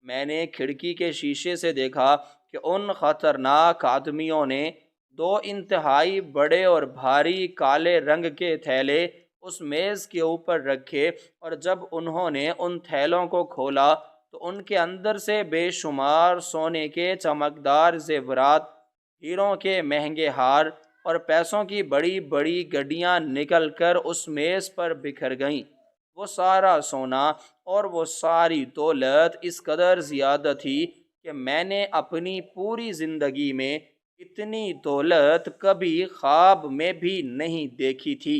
میں نے کھڑکی کے شیشے سے دیکھا کہ ان خطرناک آدمیوں نے دو انتہائی بڑے اور بھاری کالے رنگ کے تھیلے اس میز کے اوپر رکھے، اور جب انہوں نے ان تھیلوں کو کھولا تو ان کے اندر سے بے شمار سونے کے چمکدار زیورات، ہیروں کے مہنگے ہار اور پیسوں کی بڑی بڑی گڈیاں نکل کر اس میز پر بکھر گئیں۔ وہ سارا سونا اور وہ ساری دولت اس قدر زیادہ تھی کہ میں نے اپنی پوری زندگی میں اتنی دولت کبھی خواب میں بھی نہیں دیکھی تھی۔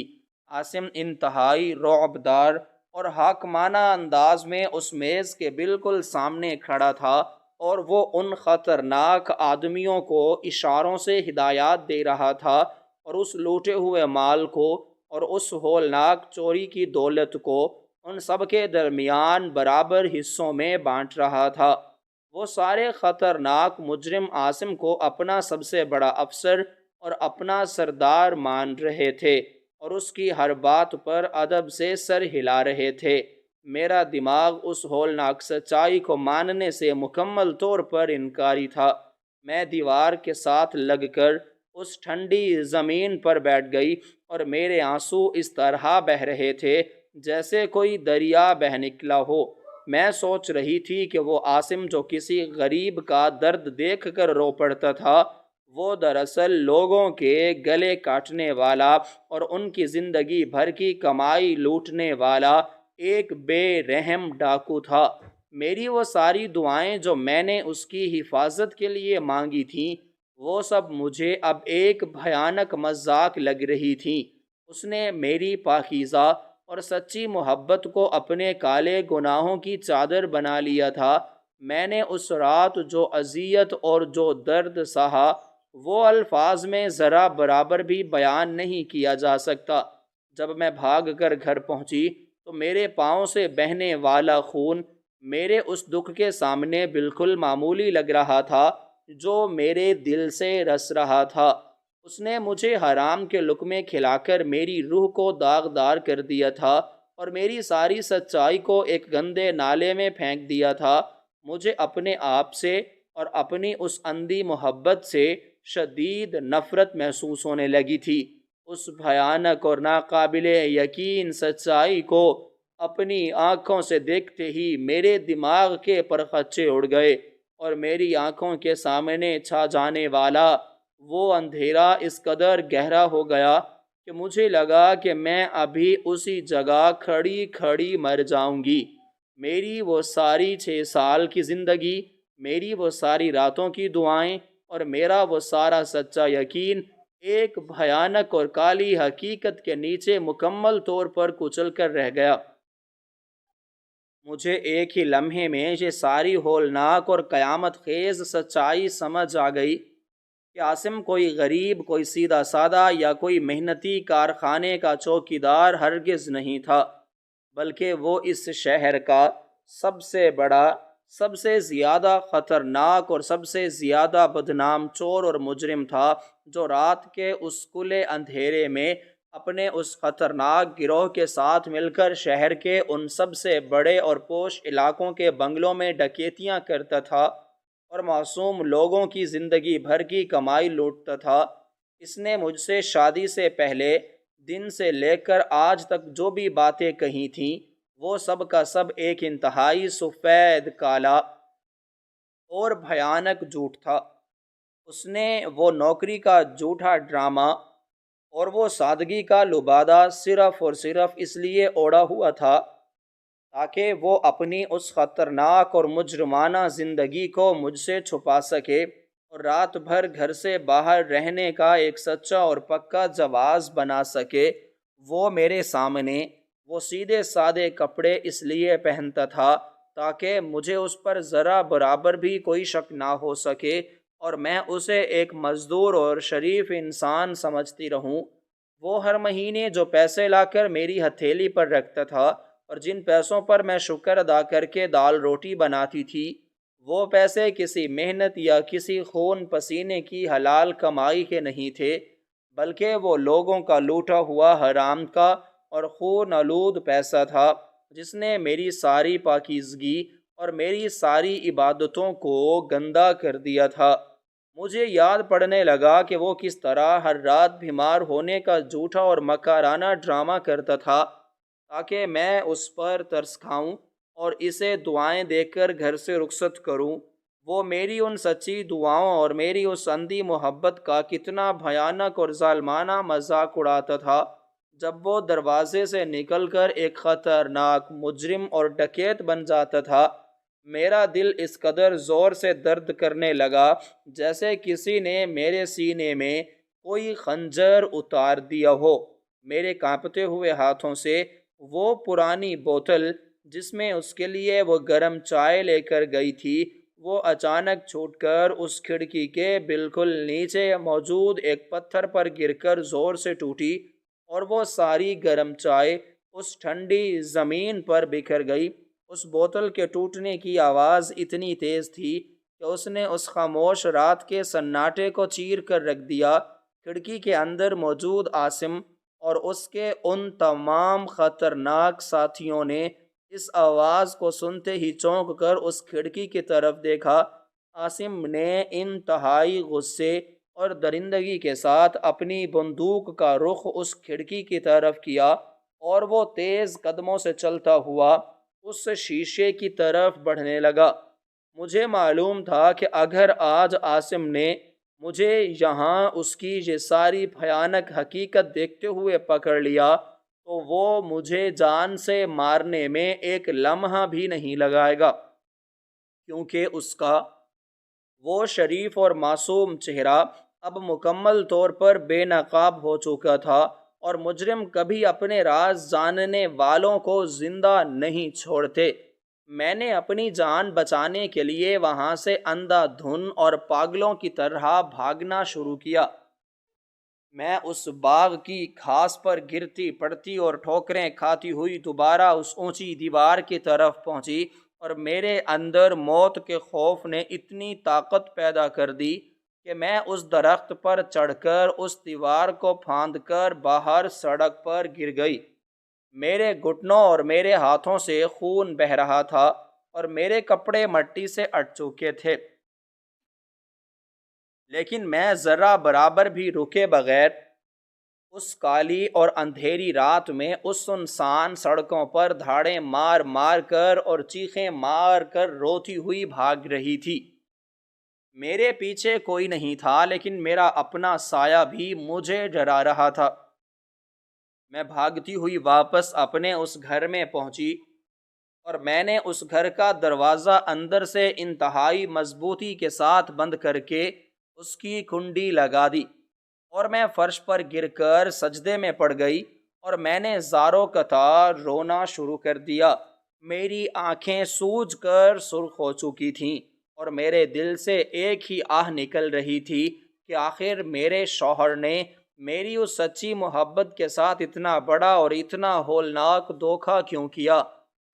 عاصم انتہائی رعبدار اور حاکمانہ انداز میں اس میز کے بالکل سامنے کھڑا تھا، اور وہ ان خطرناک آدمیوں کو اشاروں سے ہدایات دے رہا تھا، اور اس لوٹے ہوئے مال کو اور اس ہولناک چوری کی دولت کو ان سب کے درمیان برابر حصوں میں بانٹ رہا تھا۔ وہ سارے خطرناک مجرم عاصم کو اپنا سب سے بڑا افسر اور اپنا سردار مان رہے تھے، اور اس کی ہر بات پر ادب سے سر ہلا رہے تھے۔ میرا دماغ اس ہولناک سچائی کو ماننے سے مکمل طور پر انکاری تھا۔ میں دیوار کے ساتھ لگ کر اس ٹھنڈی زمین پر بیٹھ گئی، اور میرے آنسو اس طرح بہہ رہے تھے جیسے کوئی دریا بہہ نکلا ہو۔ میں سوچ رہی تھی کہ وہ عاصم جو کسی غریب کا درد دیکھ کر رو پڑتا تھا، وہ دراصل لوگوں کے گلے کاٹنے والا اور ان کی زندگی بھر کی کمائی لوٹنے والا ایک بے رحم ڈاکو تھا۔ میری وہ ساری دعائیں جو میں نے اس کی حفاظت کے لیے مانگی تھیں، وہ سب مجھے اب ایک بھیانک مذاق لگ رہی تھیں۔ اس نے میری پاکیزہ اور سچی محبت کو اپنے کالے گناہوں کی چادر بنا لیا تھا۔ میں نے اس رات جو اذیت اور جو درد سہا، وہ الفاظ میں ذرا برابر بھی بیان نہیں کیا جا سکتا۔ جب میں بھاگ کر گھر پہنچی تو میرے پاؤں سے بہنے والا خون میرے اس دکھ کے سامنے بالکل معمولی لگ رہا تھا جو میرے دل سے رس رہا تھا۔ اس نے مجھے حرام کے لقمے کھلا کر میری روح کو داغدار کر دیا تھا، اور میری ساری سچائی کو ایک گندے نالے میں پھینک دیا تھا۔ مجھے اپنے آپ سے اور اپنی اس اندھی محبت سے شدید نفرت محسوس ہونے لگی تھی۔ اس بھیانک اور ناقابل یقین سچائی کو اپنی آنکھوں سے دیکھتے ہی میرے دماغ کے پرخچے اڑ گئے، اور میری آنکھوں کے سامنے چھا جانے والا وہ اندھیرا اس قدر گہرا ہو گیا کہ مجھے لگا کہ میں ابھی اسی جگہ کھڑی کھڑی مر جاؤں گی۔ میری وہ ساری 6 سال کی زندگی، میری وہ ساری راتوں کی دعائیں اور میرا وہ سارا سچا یقین ایک بھیانک اور کالی حقیقت کے نیچے مکمل طور پر کچل کر رہ گیا۔ مجھے ایک ہی لمحے میں یہ ساری ہولناک اور قیامت خیز سچائی سمجھ آ گئی کہ عاصم کوئی غریب، کوئی سیدھا سادہ یا کوئی محنتی کارخانے کا چوکیدار ہرگز نہیں تھا، بلکہ وہ اس شہر کا سب سے بڑا، سب سے زیادہ خطرناک اور سب سے زیادہ بدنام چور اور مجرم تھا، جو رات کے اس کھلے اندھیرے میں اپنے اس خطرناک گروہ کے ساتھ مل کر شہر کے ان سب سے بڑے اور پوش علاقوں کے بنگلوں میں ڈکیتیاں کرتا تھا اور معصوم لوگوں کی زندگی بھر کی کمائی لوٹتا تھا۔ اس نے مجھ سے شادی سے پہلے دن سے لے کر آج تک جو بھی باتیں کہی تھیں، وہ سب کا سب ایک انتہائی سفید کالا اور بھیانک جھوٹ تھا۔ اس نے وہ نوکری کا جھوٹا ڈرامہ اور وہ سادگی کا لبادہ صرف اور صرف اس لیے اوڑھا ہوا تھا تاکہ وہ اپنی اس خطرناک اور مجرمانہ زندگی کو مجھ سے چھپا سکے، اور رات بھر گھر سے باہر رہنے کا ایک سچا اور پکا جواز بنا سکے۔ وہ میرے سامنے وہ سیدھے سادے کپڑے اس لیے پہنتا تھا تاکہ مجھے اس پر ذرا برابر بھی کوئی شک نہ ہو سکے اور میں اسے ایک مزدور اور شریف انسان سمجھتی رہوں۔ وہ ہر مہینے جو پیسے لا کر میری ہتھیلی پر رکھتا تھا اور جن پیسوں پر میں شکر ادا کر کے دال روٹی بناتی تھی، وہ پیسے کسی محنت یا کسی خون پسینے کی حلال کمائی کے نہیں تھے، بلکہ وہ لوگوں کا لوٹا ہوا حرام کا اور خون آلود پیسہ تھا، جس نے میری ساری پاکیزگی اور میری ساری عبادتوں کو گندا کر دیا تھا۔ مجھے یاد پڑنے لگا کہ وہ کس طرح ہر رات بیمار ہونے کا جھوٹا اور مکارانہ ڈرامہ کرتا تھا تاکہ میں اس پر ترس کھاؤں اور اسے دعائیں دے کر گھر سے رخصت کروں۔ وہ میری ان سچی دعاؤں اور میری اس اندھی محبت کا کتنا بھیانک اور ظالمانہ مذاق اڑاتا تھا جب وہ دروازے سے نکل کر ایک خطرناک مجرم اور ڈکیت بن جاتا تھا۔ میرا دل اس قدر زور سے درد کرنے لگا جیسے کسی نے میرے سینے میں کوئی خنجر اتار دیا ہو۔ میرے کانپتے ہوئے ہاتھوں سے وہ پرانی بوتل جس میں اس کے لیے وہ گرم چائے لے کر گئی تھی، وہ اچانک چھوٹ کر اس کھڑکی کے بالکل نیچے موجود ایک پتھر پر گر کر زور سے ٹوٹی اور وہ ساری گرم چائے اس ٹھنڈی زمین پر بکھر گئی۔ اس بوتل کے ٹوٹنے کی آواز اتنی تیز تھی کہ اس نے اس خاموش رات کے سناٹے کو چیر کر رکھ دیا۔ کھڑکی کے اندر موجود عاصم اور اس کے ان تمام خطرناک ساتھیوں نے اس آواز کو سنتے ہی چونک کر اس کھڑکی کی طرف دیکھا۔ عاصم نے انتہائی غصے اور درندگی کے ساتھ اپنی بندوق کا رخ اس کھڑکی کی طرف کیا اور وہ تیز قدموں سے چلتا ہوا اس شیشے کی طرف بڑھنے لگا۔ مجھے معلوم تھا کہ اگر آج عاصم نے مجھے یہاں اس کی یہ ساری بھیانک حقیقت دیکھتے ہوئے پکڑ لیا تو وہ مجھے جان سے مارنے میں ایک لمحہ بھی نہیں لگائے گا، کیونکہ اس کا وہ شریف اور معصوم چہرہ اب مکمل طور پر بے نقاب ہو چکا تھا، اور مجرم کبھی اپنے راز جاننے والوں کو زندہ نہیں چھوڑتے۔ میں نے اپنی جان بچانے کے لیے وہاں سے اندھا دھن اور پاگلوں کی طرح بھاگنا شروع کیا۔ میں اس باغ کی گھاس پر گرتی پڑتی اور ٹھوکریں کھاتی ہوئی دوبارہ اس اونچی دیوار کی طرف پہنچی، اور میرے اندر موت کے خوف نے اتنی طاقت پیدا کر دی کہ میں اس درخت پر چڑھ کر اس دیوار کو پھاند کر باہر سڑک پر گر گئی۔ میرے گھٹنوں اور میرے ہاتھوں سے خون بہہ رہا تھا اور میرے کپڑے مٹی سے اٹ چکے تھے، لیکن میں ذرا برابر بھی رکے بغیر اس کالی اور اندھیری رات میں اس سنسان سڑکوں پر دھاڑیں مار مار کر اور چیخیں مار کر روتی ہوئی بھاگ رہی تھی۔ میرے پیچھے کوئی نہیں تھا، لیکن میرا اپنا سایہ بھی مجھے ڈرا رہا تھا۔ میں بھاگتی ہوئی واپس اپنے اس گھر میں پہنچی اور میں نے اس گھر کا دروازہ اندر سے انتہائی مضبوطی کے ساتھ بند کر کے اس کی کنڈی لگا دی، اور میں فرش پر گر کر سجدے میں پڑ گئی اور میں نے زاروں قطار رونا شروع کر دیا۔ میری آنکھیں سوج کر سرخ ہو چکی تھیں اور میرے دل سے ایک ہی آہ نکل رہی تھی کہ آخر میرے شوہر نے میری اس سچی محبت کے ساتھ اتنا بڑا اور اتنا ہولناک دھوکہ کیوں کیا؟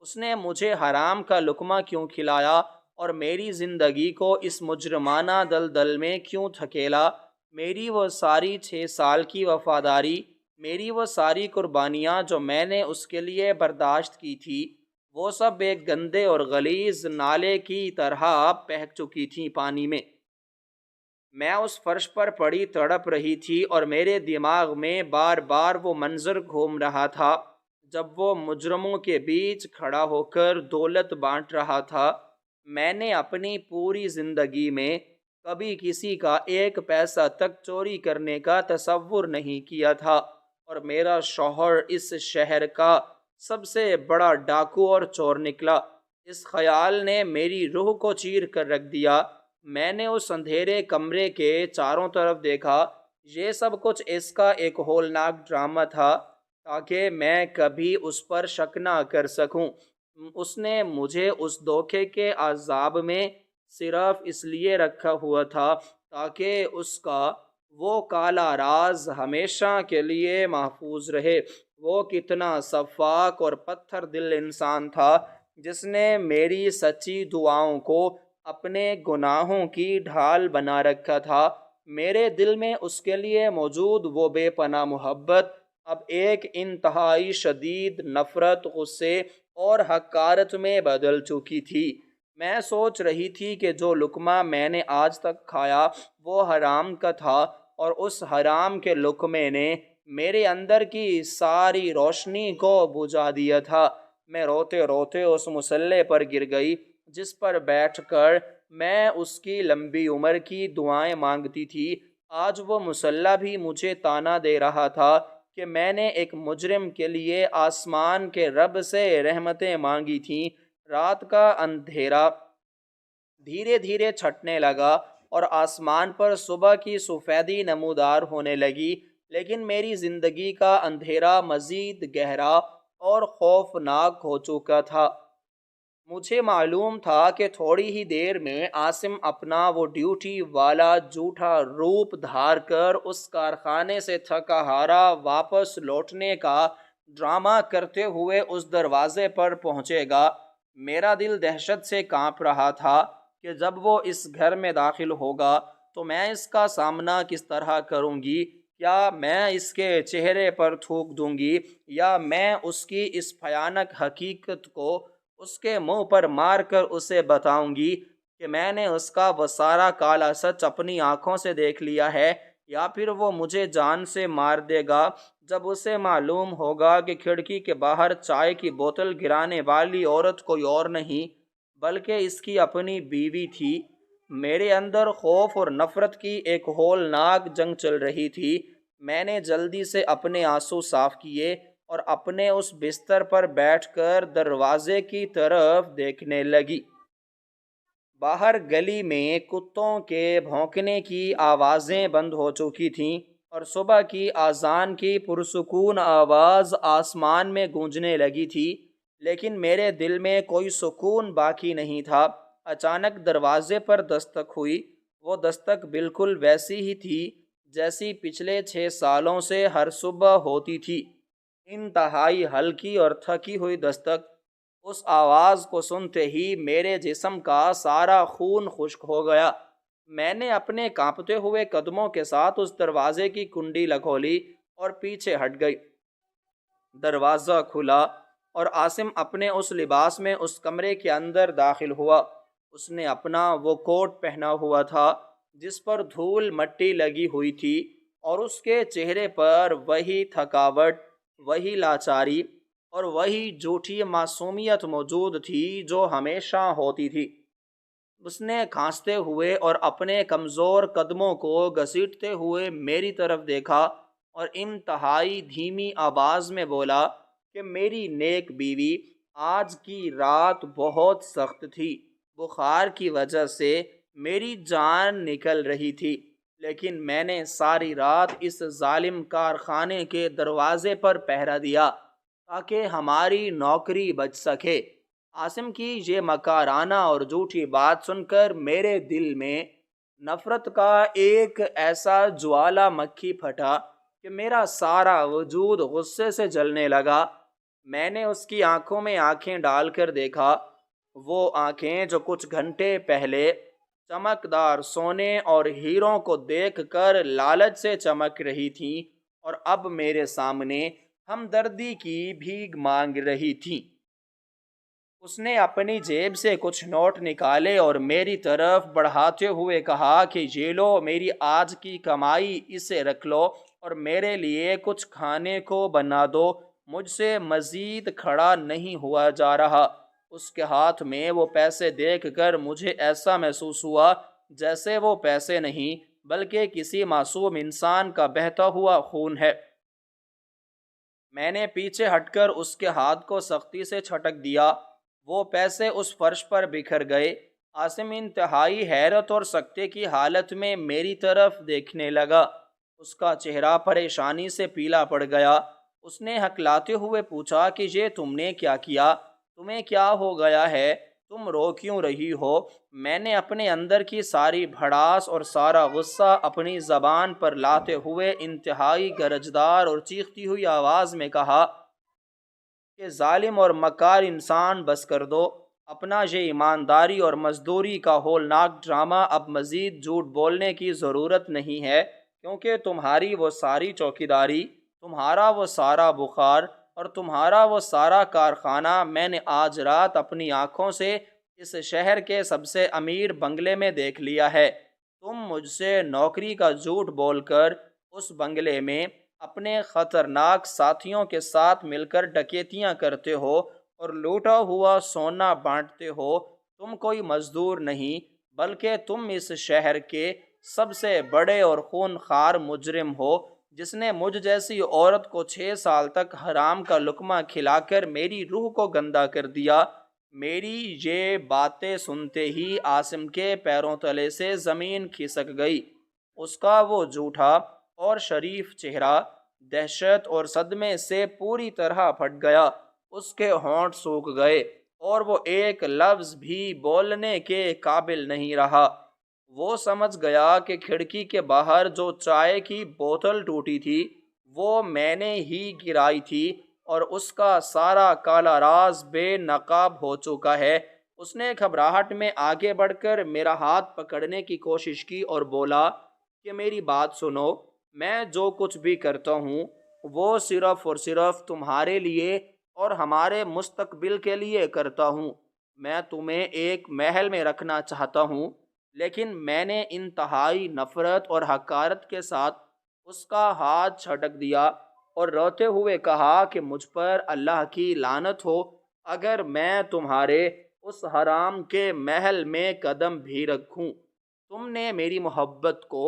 اس نے مجھے حرام کا لقمہ کیوں کھلایا اور میری زندگی کو اس مجرمانہ دلدل میں کیوں دھکیلا؟ میری وہ ساری 6 سال کی وفاداری، میری وہ ساری قربانیاں جو میں نے اس کے لیے برداشت کی تھی، وہ سب ایک گندے اور غلیظ نالے کی طرح بہہ چکی تھیں پانی میں۔ میں اس فرش پر پڑی تڑپ رہی تھی اور میرے دماغ میں بار بار وہ منظر گھوم رہا تھا جب وہ مجرموں کے بیچ کھڑا ہو کر دولت بانٹ رہا تھا۔ میں نے اپنی پوری زندگی میں کبھی کسی کا ایک پیسہ تک چوری کرنے کا تصور نہیں کیا تھا، اور میرا شوہر اس شہر کا سب سے بڑا ڈاکو اور چور نکلا۔ اس خیال نے میری روح کو چیر کر رکھ دیا۔ میں نے اس اندھیرے کمرے کے چاروں طرف دیکھا۔ یہ سب کچھ اس کا ایک ہولناک ڈرامہ تھا تاکہ میں کبھی اس پر شک نہ کر سکوں۔ اس نے مجھے اس دھوکے کے عذاب میں صرف اس لیے رکھا ہوا تھا تاکہ اس کا وہ کالا راز ہمیشہ کے لیے محفوظ رہے۔ وہ کتنا شفاق اور پتھر دل انسان تھا جس نے میری سچی دعاؤں کو اپنے گناہوں کی ڈھال بنا رکھا تھا۔ میرے دل میں اس کے لیے موجود وہ بے پناہ محبت اب ایک انتہائی شدید نفرت، غصے اور حقارت میں بدل چکی تھی۔ میں سوچ رہی تھی کہ جو لقمہ میں نے آج تک کھایا وہ حرام کا تھا، اور اس حرام کے لقمے نے میرے اندر کی ساری روشنی کو بجھا دیا تھا۔ میں روتے روتے اس مصلے پر گر گئی جس پر بیٹھ کر میں اس کی لمبی عمر کی دعائیں مانگتی تھی۔ آج وہ مصلی بھی مجھے طعنہ دے رہا تھا کہ میں نے ایک مجرم کے لیے آسمان کے رب سے رحمتیں مانگی تھیں۔ رات کا اندھیرا دھیرے دھیرے چھٹنے لگا اور آسمان پر صبح کی سفیدی نمودار ہونے لگی، لیکن میری زندگی کا اندھیرا مزید گہرا اور خوفناک ہو چکا تھا۔ مجھے معلوم تھا کہ تھوڑی ہی دیر میں عاصم اپنا وہ ڈیوٹی والا جھوٹا روپ دھار کر اس کارخانے سے تھکا ہارا واپس لوٹنے کا ڈرامہ کرتے ہوئے اس دروازے پر پہنچے گا۔ میرا دل دہشت سے کانپ رہا تھا کہ جب وہ اس گھر میں داخل ہوگا تو میں اس کا سامنا کس طرح کروں گی۔ کیا میں اس کے چہرے پر تھوک دوں گی، یا میں اس کی اس بھیانک حقیقت کو اس کے منہ پر مار کر اسے بتاؤں گی کہ میں نے اس کا وہ سارا کالا سچ اپنی آنکھوں سے دیکھ لیا ہے، یا پھر وہ مجھے جان سے مار دے گا جب اسے معلوم ہوگا کہ کھڑکی کے باہر چائے کی بوتل گرانے والی عورت کوئی اور نہیں بلکہ اس کی اپنی بیوی تھی۔ میرے اندر خوف اور نفرت کی ایک ہولناک جنگ چل رہی تھی۔ میں نے جلدی سے اپنے آنسو صاف کیے اور اپنے اس بستر پر بیٹھ کر دروازے کی طرف دیکھنے لگی۔ باہر گلی میں کتوں کے بھونکنے کی آوازیں بند ہو چکی تھیں اور صبح کی اذان کی پرسکون آواز آسمان میں گونجنے لگی تھی، لیکن میرے دل میں کوئی سکون باقی نہیں تھا۔ اچانک دروازے پر دستک ہوئی۔ وہ دستک بالکل ویسی ہی تھی جیسی پچھلے 6 سالوں سے ہر صبح ہوتی تھی، انتہائی ہلکی اور تھکی ہوئی دستک۔ اس آواز کو سنتے ہی میرے جسم کا سارا خون خشک ہو گیا۔ میں نے اپنے کانپتے ہوئے قدموں کے ساتھ اس دروازے کی کنڈی لکھولی اور پیچھے ہٹ گئی۔ دروازہ کھلا اور عاصم اپنے اس لباس میں اس کمرے کے اندر داخل ہوا۔ اس نے اپنا وہ کوٹ پہنا ہوا تھا جس پر دھول مٹی لگی ہوئی تھی، اور اس کے چہرے پر وہی تھکاوٹ، وہی لاچاری اور وہی جھوٹی معصومیت موجود تھی جو ہمیشہ ہوتی تھی۔ اس نے کھانستے ہوئے اور اپنے کمزور قدموں کو گھسیٹتے ہوئے میری طرف دیکھا اور انتہائی دھیمی آواز میں بولا کہ میری نیک بیوی، آج کی رات بہت سخت تھی۔ بخار کی وجہ سے میری جان نکل رہی تھی، لیکن میں نے ساری رات اس ظالم کارخانے کے دروازے پر پہرا دیا تاکہ ہماری نوکری بچ سکے۔ عاصم کی یہ مکارانہ اور جھوٹی بات سن کر میرے دل میں نفرت کا ایک ایسا جوالا مکھی پھٹا کہ میرا سارا وجود غصے سے جلنے لگا۔ میں نے اس کی آنکھوں میں آنکھیں ڈال کر دیکھا، وہ آنکھیں جو کچھ گھنٹے پہلے چمکدار سونے اور ہیروں کو دیکھ کر لالچ سے چمک رہی تھیں، اور اب میرے سامنے ہمدردی کی بھیک مانگ رہی تھیں۔ اس نے اپنی جیب سے کچھ نوٹ نکالے اور میری طرف بڑھاتے ہوئے کہا کہ یہ لو میری آج کی کمائی، اسے رکھ لو اور میرے لیے کچھ کھانے کو بنا دو، مجھ سے مزید کھڑا نہیں ہوا جا رہا۔ اس کے ہاتھ میں وہ پیسے دیکھ کر مجھے ایسا محسوس ہوا جیسے وہ پیسے نہیں بلکہ کسی معصوم انسان کا بہتا ہوا خون ہے۔ میں نے پیچھے ہٹ کر اس کے ہاتھ کو سختی سے جھٹک دیا۔ وہ پیسے اس فرش پر بکھر گئے۔ عاصم انتہائی حیرت اور سکتے کی حالت میں میری طرف دیکھنے لگا۔ اس کا چہرہ پریشانی سے پیلا پڑ گیا۔ اس نے ہکلاتے ہوئے پوچھا کہ یہ تم نے کیا کیا؟ تمہیں کیا ہو گیا ہے؟ تم رو کیوں رہی ہو؟ میں نے اپنے اندر کی ساری بھڑاس اور سارا غصہ اپنی زبان پر لاتے ہوئے انتہائی گرجدار اور چیختی ہوئی آواز میں کہا کہ ظالم اور مکار انسان، بس کر دو۔ اپنا یہ ایمانداری اور مزدوری کا ہولناک ڈرامہ اب مزید جھوٹ بولنے کی ضرورت نہیں ہے، کیونکہ تمہاری وہ ساری چوکیداری، تمہارا وہ سارا بخار اور تمہارا وہ سارا کارخانہ میں نے آج رات اپنی آنکھوں سے اس شہر کے سب سے امیر بنگلے میں دیکھ لیا ہے۔ تم مجھ سے نوکری کا جھوٹ بول کر اس بنگلے میں اپنے خطرناک ساتھیوں کے ساتھ مل کر ڈکیتیاں کرتے ہو اور لوٹا ہوا سونا بانٹتے ہو۔ تم کوئی مزدور نہیں، بلکہ تم اس شہر کے سب سے بڑے اور خون خوار مجرم ہو، جس نے مجھ جیسی عورت کو 6 سال تک حرام کا لقمہ کھلا کر میری روح کو گندا کر دیا۔ میری یہ باتیں سنتے ہی عاصم کے پیروں تلے سے زمین کھسک گئی۔ اس کا وہ جھوٹا اور شریف چہرہ دہشت اور صدمے سے پوری طرح پھٹ گیا۔ اس کے ہونٹ سوکھ گئے اور وہ ایک لفظ بھی بولنے کے قابل نہیں رہا۔ وہ سمجھ گیا کہ کھڑکی کے باہر جو چائے کی بوتل ٹوٹی تھی وہ میں نے ہی گرائی تھی اور اس کا سارا کالا راز بے نقاب ہو چکا ہے۔ اس نے گھبراہٹ میں آگے بڑھ کر میرا ہاتھ پکڑنے کی کوشش کی اور بولا کہ میری بات سنو، میں جو کچھ بھی کرتا ہوں وہ صرف اور صرف تمہارے لیے اور ہمارے مستقبل کے لیے کرتا ہوں۔ میں تمہیں ایک محل میں رکھنا چاہتا ہوں، لیکن میں نے انتہائی نفرت اور حقارت کے ساتھ اس کا ہاتھ جھٹک دیا اور روتے ہوئے کہا کہ مجھ پر اللہ کی لعنت ہو اگر میں تمہارے اس حرام کے محل میں قدم بھی رکھوں۔ تم نے میری محبت کو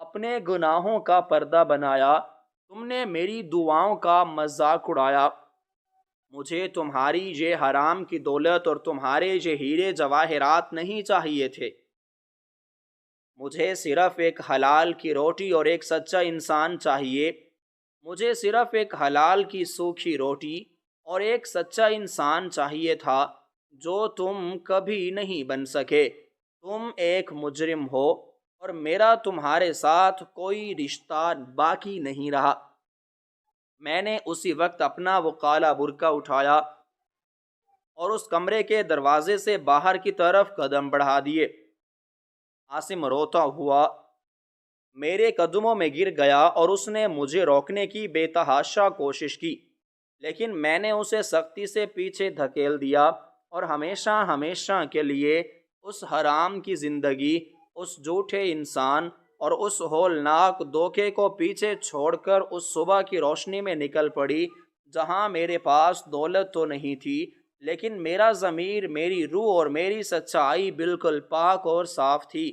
اپنے گناہوں کا پردہ بنایا، تم نے میری دعاؤں کا مذاق اڑایا۔ مجھے تمہاری یہ حرام کی دولت اور تمہارے یہ ہیرے جواہرات نہیں چاہیے تھے۔ مجھے صرف ایک حلال کی روٹی اور ایک سچا انسان چاہیے۔ مجھے صرف ایک حلال کی سوکھی روٹی اور ایک سچا انسان چاہیے تھا، جو تم کبھی نہیں بن سکے۔ تم ایک مجرم ہو اور میرا تمہارے ساتھ کوئی رشتہ باقی نہیں رہا۔ میں نے اسی وقت اپنا وہ کالا برقع اٹھایا اور اس کمرے کے دروازے سے باہر کی طرف قدم بڑھا دیے۔ عاصم روتا ہوا میرے قدموں میں گر گیا اور اس نے مجھے روکنے کی بے تحاشا کوشش کی، لیکن میں نے اسے سختی سے پیچھے دھکیل دیا اور ہمیشہ ہمیشہ کے لیے اس حرام کی زندگی، اس جھوٹے انسان اور اس ہولناک دھوکے کو پیچھے چھوڑ کر اس صبح کی روشنی میں نکل پڑی، جہاں میرے پاس دولت تو نہیں تھی، لیکن میرا ضمیر، میری روح اور میری سچائی بالکل پاک اور صاف تھی،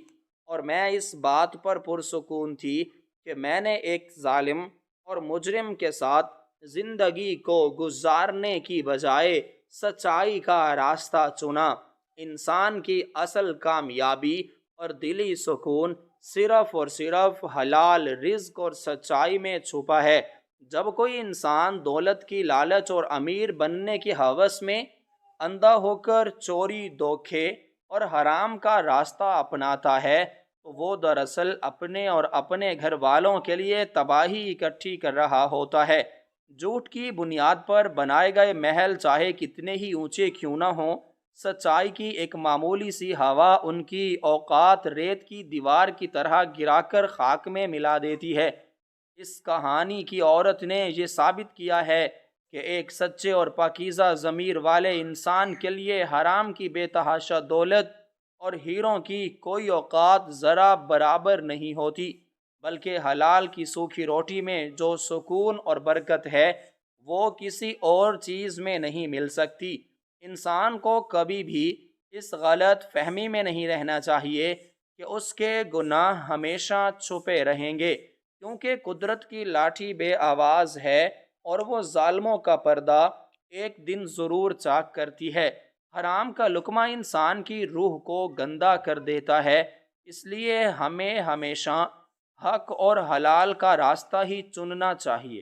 اور میں اس بات پر پرسکون تھی کہ میں نے ایک ظالم اور مجرم کے ساتھ زندگی کو گزارنے کی بجائے سچائی کا راستہ چنا۔ انسان کی اصل کامیابی اور دلی سکون صرف اور صرف حلال رزق اور سچائی میں چھپا ہے۔ جب کوئی انسان دولت کی لالچ اور امیر بننے کی ہوس میں اندھا ہو کر چوری، دھوکے اور حرام کا راستہ اپناتا ہے تو وہ دراصل اپنے اور اپنے گھر والوں کے لیے تباہی اکٹھی کر رہا ہوتا ہے۔ جھوٹ کی بنیاد پر بنائے گئے محل چاہے کتنے ہی اونچے کیوں نہ ہوں، سچائی کی ایک معمولی سی ہوا ان کی اوقات ریت کی دیوار کی طرح گرا کر خاک میں ملا دیتی ہے۔ اس کہانی کی عورت نے یہ ثابت کیا ہے کہ ایک سچے اور پاکیزہ ضمیر والے انسان کے لیے حرام کی بے تحاشا دولت اور ہیروں کی کوئی اوقات ذرا برابر نہیں ہوتی، بلکہ حلال کی سوکھی روٹی میں جو سکون اور برکت ہے وہ کسی اور چیز میں نہیں مل سکتی۔ انسان کو کبھی بھی اس غلط فہمی میں نہیں رہنا چاہیے کہ اس کے گناہ ہمیشہ چھپے رہیں گے، کیونکہ قدرت کی لاٹھی بے آواز ہے اور وہ ظالموں کا پردہ ایک دن ضرور چاک کرتی ہے۔ حرام کا لقمہ انسان کی روح کو گندا کر دیتا ہے، اس لیے ہمیں ہمیشہ حق اور حلال کا راستہ ہی چننا چاہیے۔